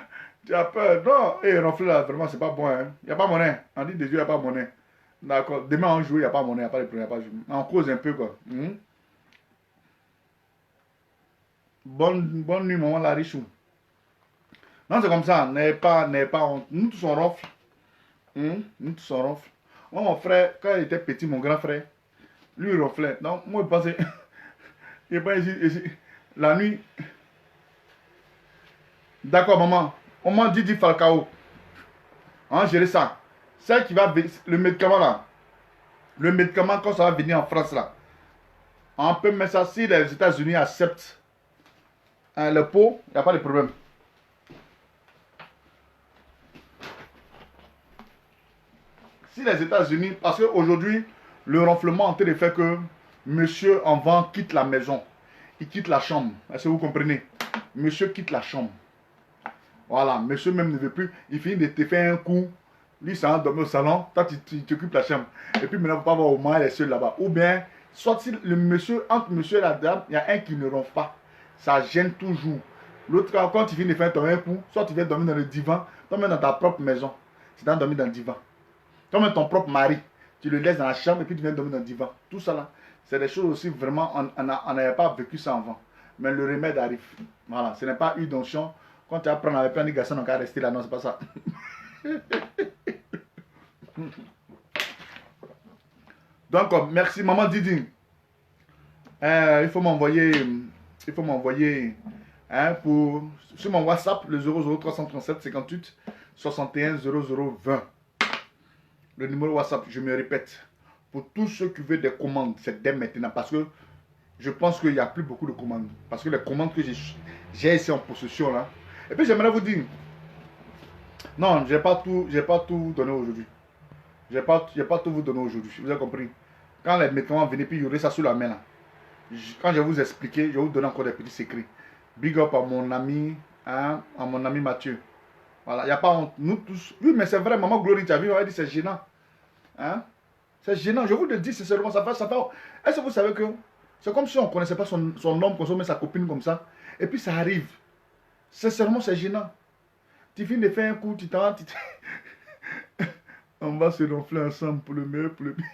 Tu as peur. Non, ronfler là, vraiment, c'est pas bon, hein? Il n'y a pas monnaie. On dit des yeux, il n'y a pas monnaie. D'accord. Demain, on joue, il n'y a pas monnaie, il n'y a pas de problème, il n'y a pas de problème. On cause un peu, quoi. Bonne nuit, maman la richou. Non, c'est comme ça. N'ayez pas honte. Nous tous on ronfle. Nous tous on ronfle. Moi, mon frère, quand il était petit, mon grand frère, lui, il ronflait. Donc, moi, je pensais. Il pas ici. La nuit. D'accord, maman. On m'a dit Falcao. On va gérer ça. Celle qui va. Le médicament là. Le médicament, quand ça va venir en France là. On peut mettre ça si les États-Unis acceptent le pot, il n'y a pas de problème. Si les États-Unis, parce qu'aujourd'hui, le ronflement en train de faire que monsieur en vent quitte la maison. Il quitte la chambre. Est-ce que vous comprenez? Monsieur quitte la chambre. Voilà, monsieur même ne veut plus. Il finit de te faire un coup. Lui, ça va dormir au salon. Toi, tu occupes la chambre. Et puis maintenant, il ne faut pas voir au moins les seuls là-bas. Ou bien, soit si le monsieur, entre monsieur et la dame, il y a un qui ne ronfle pas. Ça gêne toujours. L'autre, quand tu viens de faire ton un coup, soit tu viens dormir dans le divan, toi même dans ta propre maison. Tu viens dormir dans le divan. Toi même ton propre mari, tu le laisses dans la chambre et puis tu viens dormir dans le divan. Tout ça là, c'est des choses aussi vraiment, on n'avait pas vécu ça avant. Mais le remède arrive. Voilà, ce n'est pas une onction. Quand tu vas prendre avec plein de garçons, on va rester là. Non, c'est pas ça. Donc, merci maman Didi. Il faut m'envoyer sur mon WhatsApp le 00337 58 61 0020. Le numéro WhatsApp, je me répète, pour tous ceux qui veulent des commandes, c'est dès maintenant parce que je pense qu'il n'y a plus beaucoup de commandes. Parce que les commandes que j'ai ici en possession là. Et puis j'aimerais vous dire, non, j'ai pas tout donné aujourd'hui. J'ai pas tout vous donner aujourd'hui. Vous avez compris? Quand les médicaments venaient, puis il y aurait ça sur la main là. Quand je vais vous expliquer, je vais vous donner encore des petits secrets. Big up à mon ami, hein, à mon ami Mathieu. Voilà, il n'y a pas honte. Nous tous. Oui, mais c'est vrai, maman Glory, tu as vu, elle dit c'est gênant. Hein? C'est gênant, je vous le dis sincèrement, ça fait. Est-ce que vous savez que c'est comme si on ne connaissait pas son homme, qu'on se met sa copine comme ça. Et puis ça arrive. Sincèrement, c'est gênant. Tu finis de faire un coup, tu t'en. On va se ronfler ensemble pour le meilleur, pour le pire.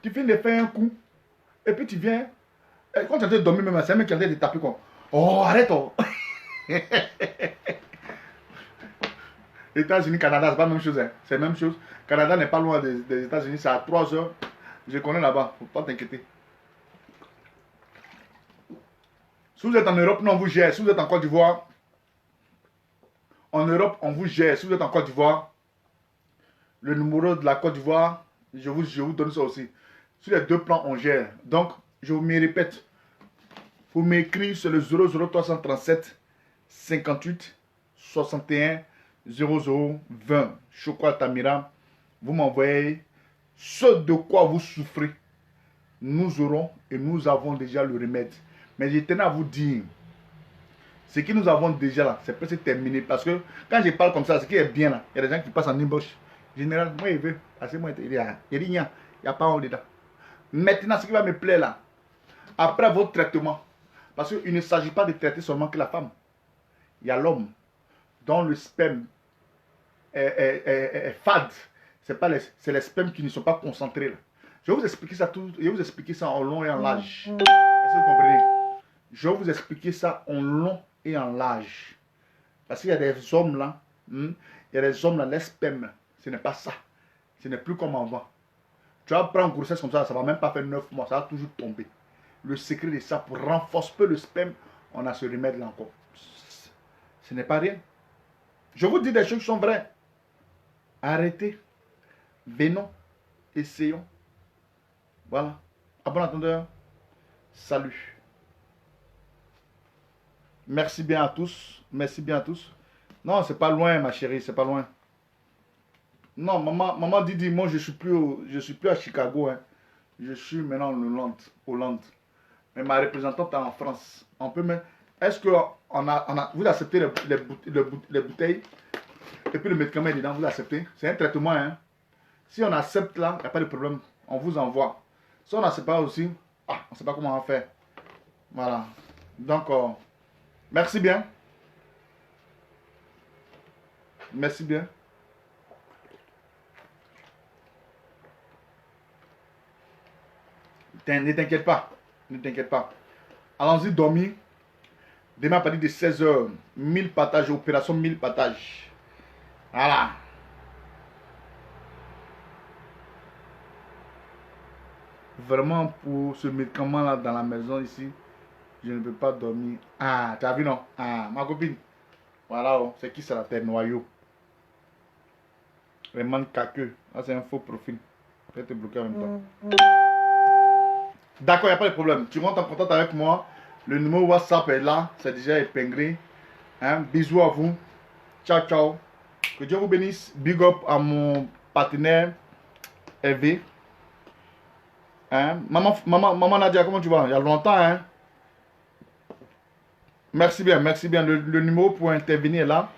Tu finis de faire un coup. Et puis tu viens, et quand tu es en train de dormir même, c'est un mec qui est en train de taper quoi. Oh, arrête oh. États-Unis, Canada, c'est pas la même chose. Hein. C'est la même chose. Canada n'est pas loin des États-Unis, c'est à 3 heures. Je connais là-bas, faut pas t'inquiéter. Si vous êtes en Europe, non, on vous gère. Si vous êtes en Côte d'Ivoire, en Europe, on vous gère. Si vous êtes en Côte d'Ivoire, le numéro de la Côte d'Ivoire, je vous donne ça aussi. Sur les deux plans, on gère. Donc, je vous me répète. Vous m'écrivez sur le 00337 58 61 0020. Chocolat Tamira. Vous m'envoyez ce de quoi vous souffrez. Nous aurons et nous avons déjà le remède. Mais je tenais à vous dire, ce que nous avons déjà là, c'est presque terminé. Parce que quand je parle comme ça, ce qui est bien là, il y a des gens qui passent en inbox. Général, moi, il veut. Il n'y a rien. Il n'y a pas un dedans. Maintenant, ce qui va me plaire là, après votre traitement, parce qu'il ne s'agit pas de traiter seulement que la femme. Il y a l'homme dont le sperme est fade. C'est les spermes qui ne sont pas concentrés là. Je vais vous expliquer ça tout. Je vais vous expliquer ça en long et en large. Est-ce que vous comprenez? Je vais vous expliquer ça en long et en large. Parce qu'il y a des hommes là, il y a des hommes là, les spermes, ce n'est pas ça. Ce n'est plus comme avant. Tu vas prendre une grossesse comme ça, ça ne va même pas faire 9 mois, ça va toujours tomber. Le secret de ça, pour renforcer le sperme, on a ce remède là encore. Ce n'est pas rien. Je vous dis des choses qui sont vraies. Arrêtez. Venons. Essayons. Voilà. À bon entendeur. Salut. Merci bien à tous. Merci bien à tous. Non, c'est pas loin, ma chérie, c'est pas loin. Non, maman Didi, moi je suis plus à Chicago. Hein. Je suis maintenant en Hollande. Mais ma représentante est en France. On peut même. Est-ce que vous acceptez les bouteilles et puis le médicament est dedans, vous acceptez? C'est un traitement. Hein. Si on accepte là, il n'y a pas de problème. On vous envoie. Si on n'accepte pas aussi, on ne sait pas comment on va faire. Voilà. Donc, merci bien. Merci bien. Ne t'inquiète pas. Ne t'inquiète pas. Allons-y dormir. Demain à partir de 16h, 1000 partages, opération 1000 partages. Voilà. Vraiment, pour ce médicament-là dans la maison ici, je ne peux pas dormir. Ah, tu as vu non? Ah, ma copine. Voilà, c'est qui ça la terre noyau? Vraiment caqueux. Là, c'est un faux profil. Je vais te bloquer en même temps. D'accord, il n'y a pas de problème. Tu rentres en contact avec moi. Le numéro WhatsApp est là. C'est déjà épinglé. Hein? Bisous à vous. Ciao, ciao. Que Dieu vous bénisse. Big up à mon partenaire Hervé. Hein? Maman Nadia, comment tu vas? Il y a longtemps. Hein? Merci bien, merci bien. Le numéro pour intervenir est là.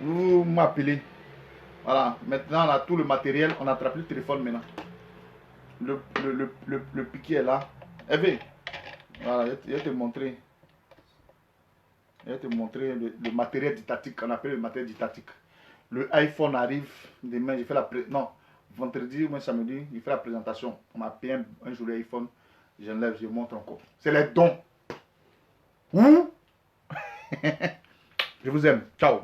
Vous m'appelez. Voilà. Maintenant, on a tout le matériel. On attrape le téléphone maintenant. Le piquet est là. Hervé. Voilà, je vais te montrer. Je vais te montrer le matériel didactique. On appelle le matériel didactique. Le iPhone arrive demain. Je fais non, vendredi ou samedi, il fait la présentation. On m'a payé un joli iPhone. J'enlève, je montre encore. C'est les dons. Je vous aime. Ciao.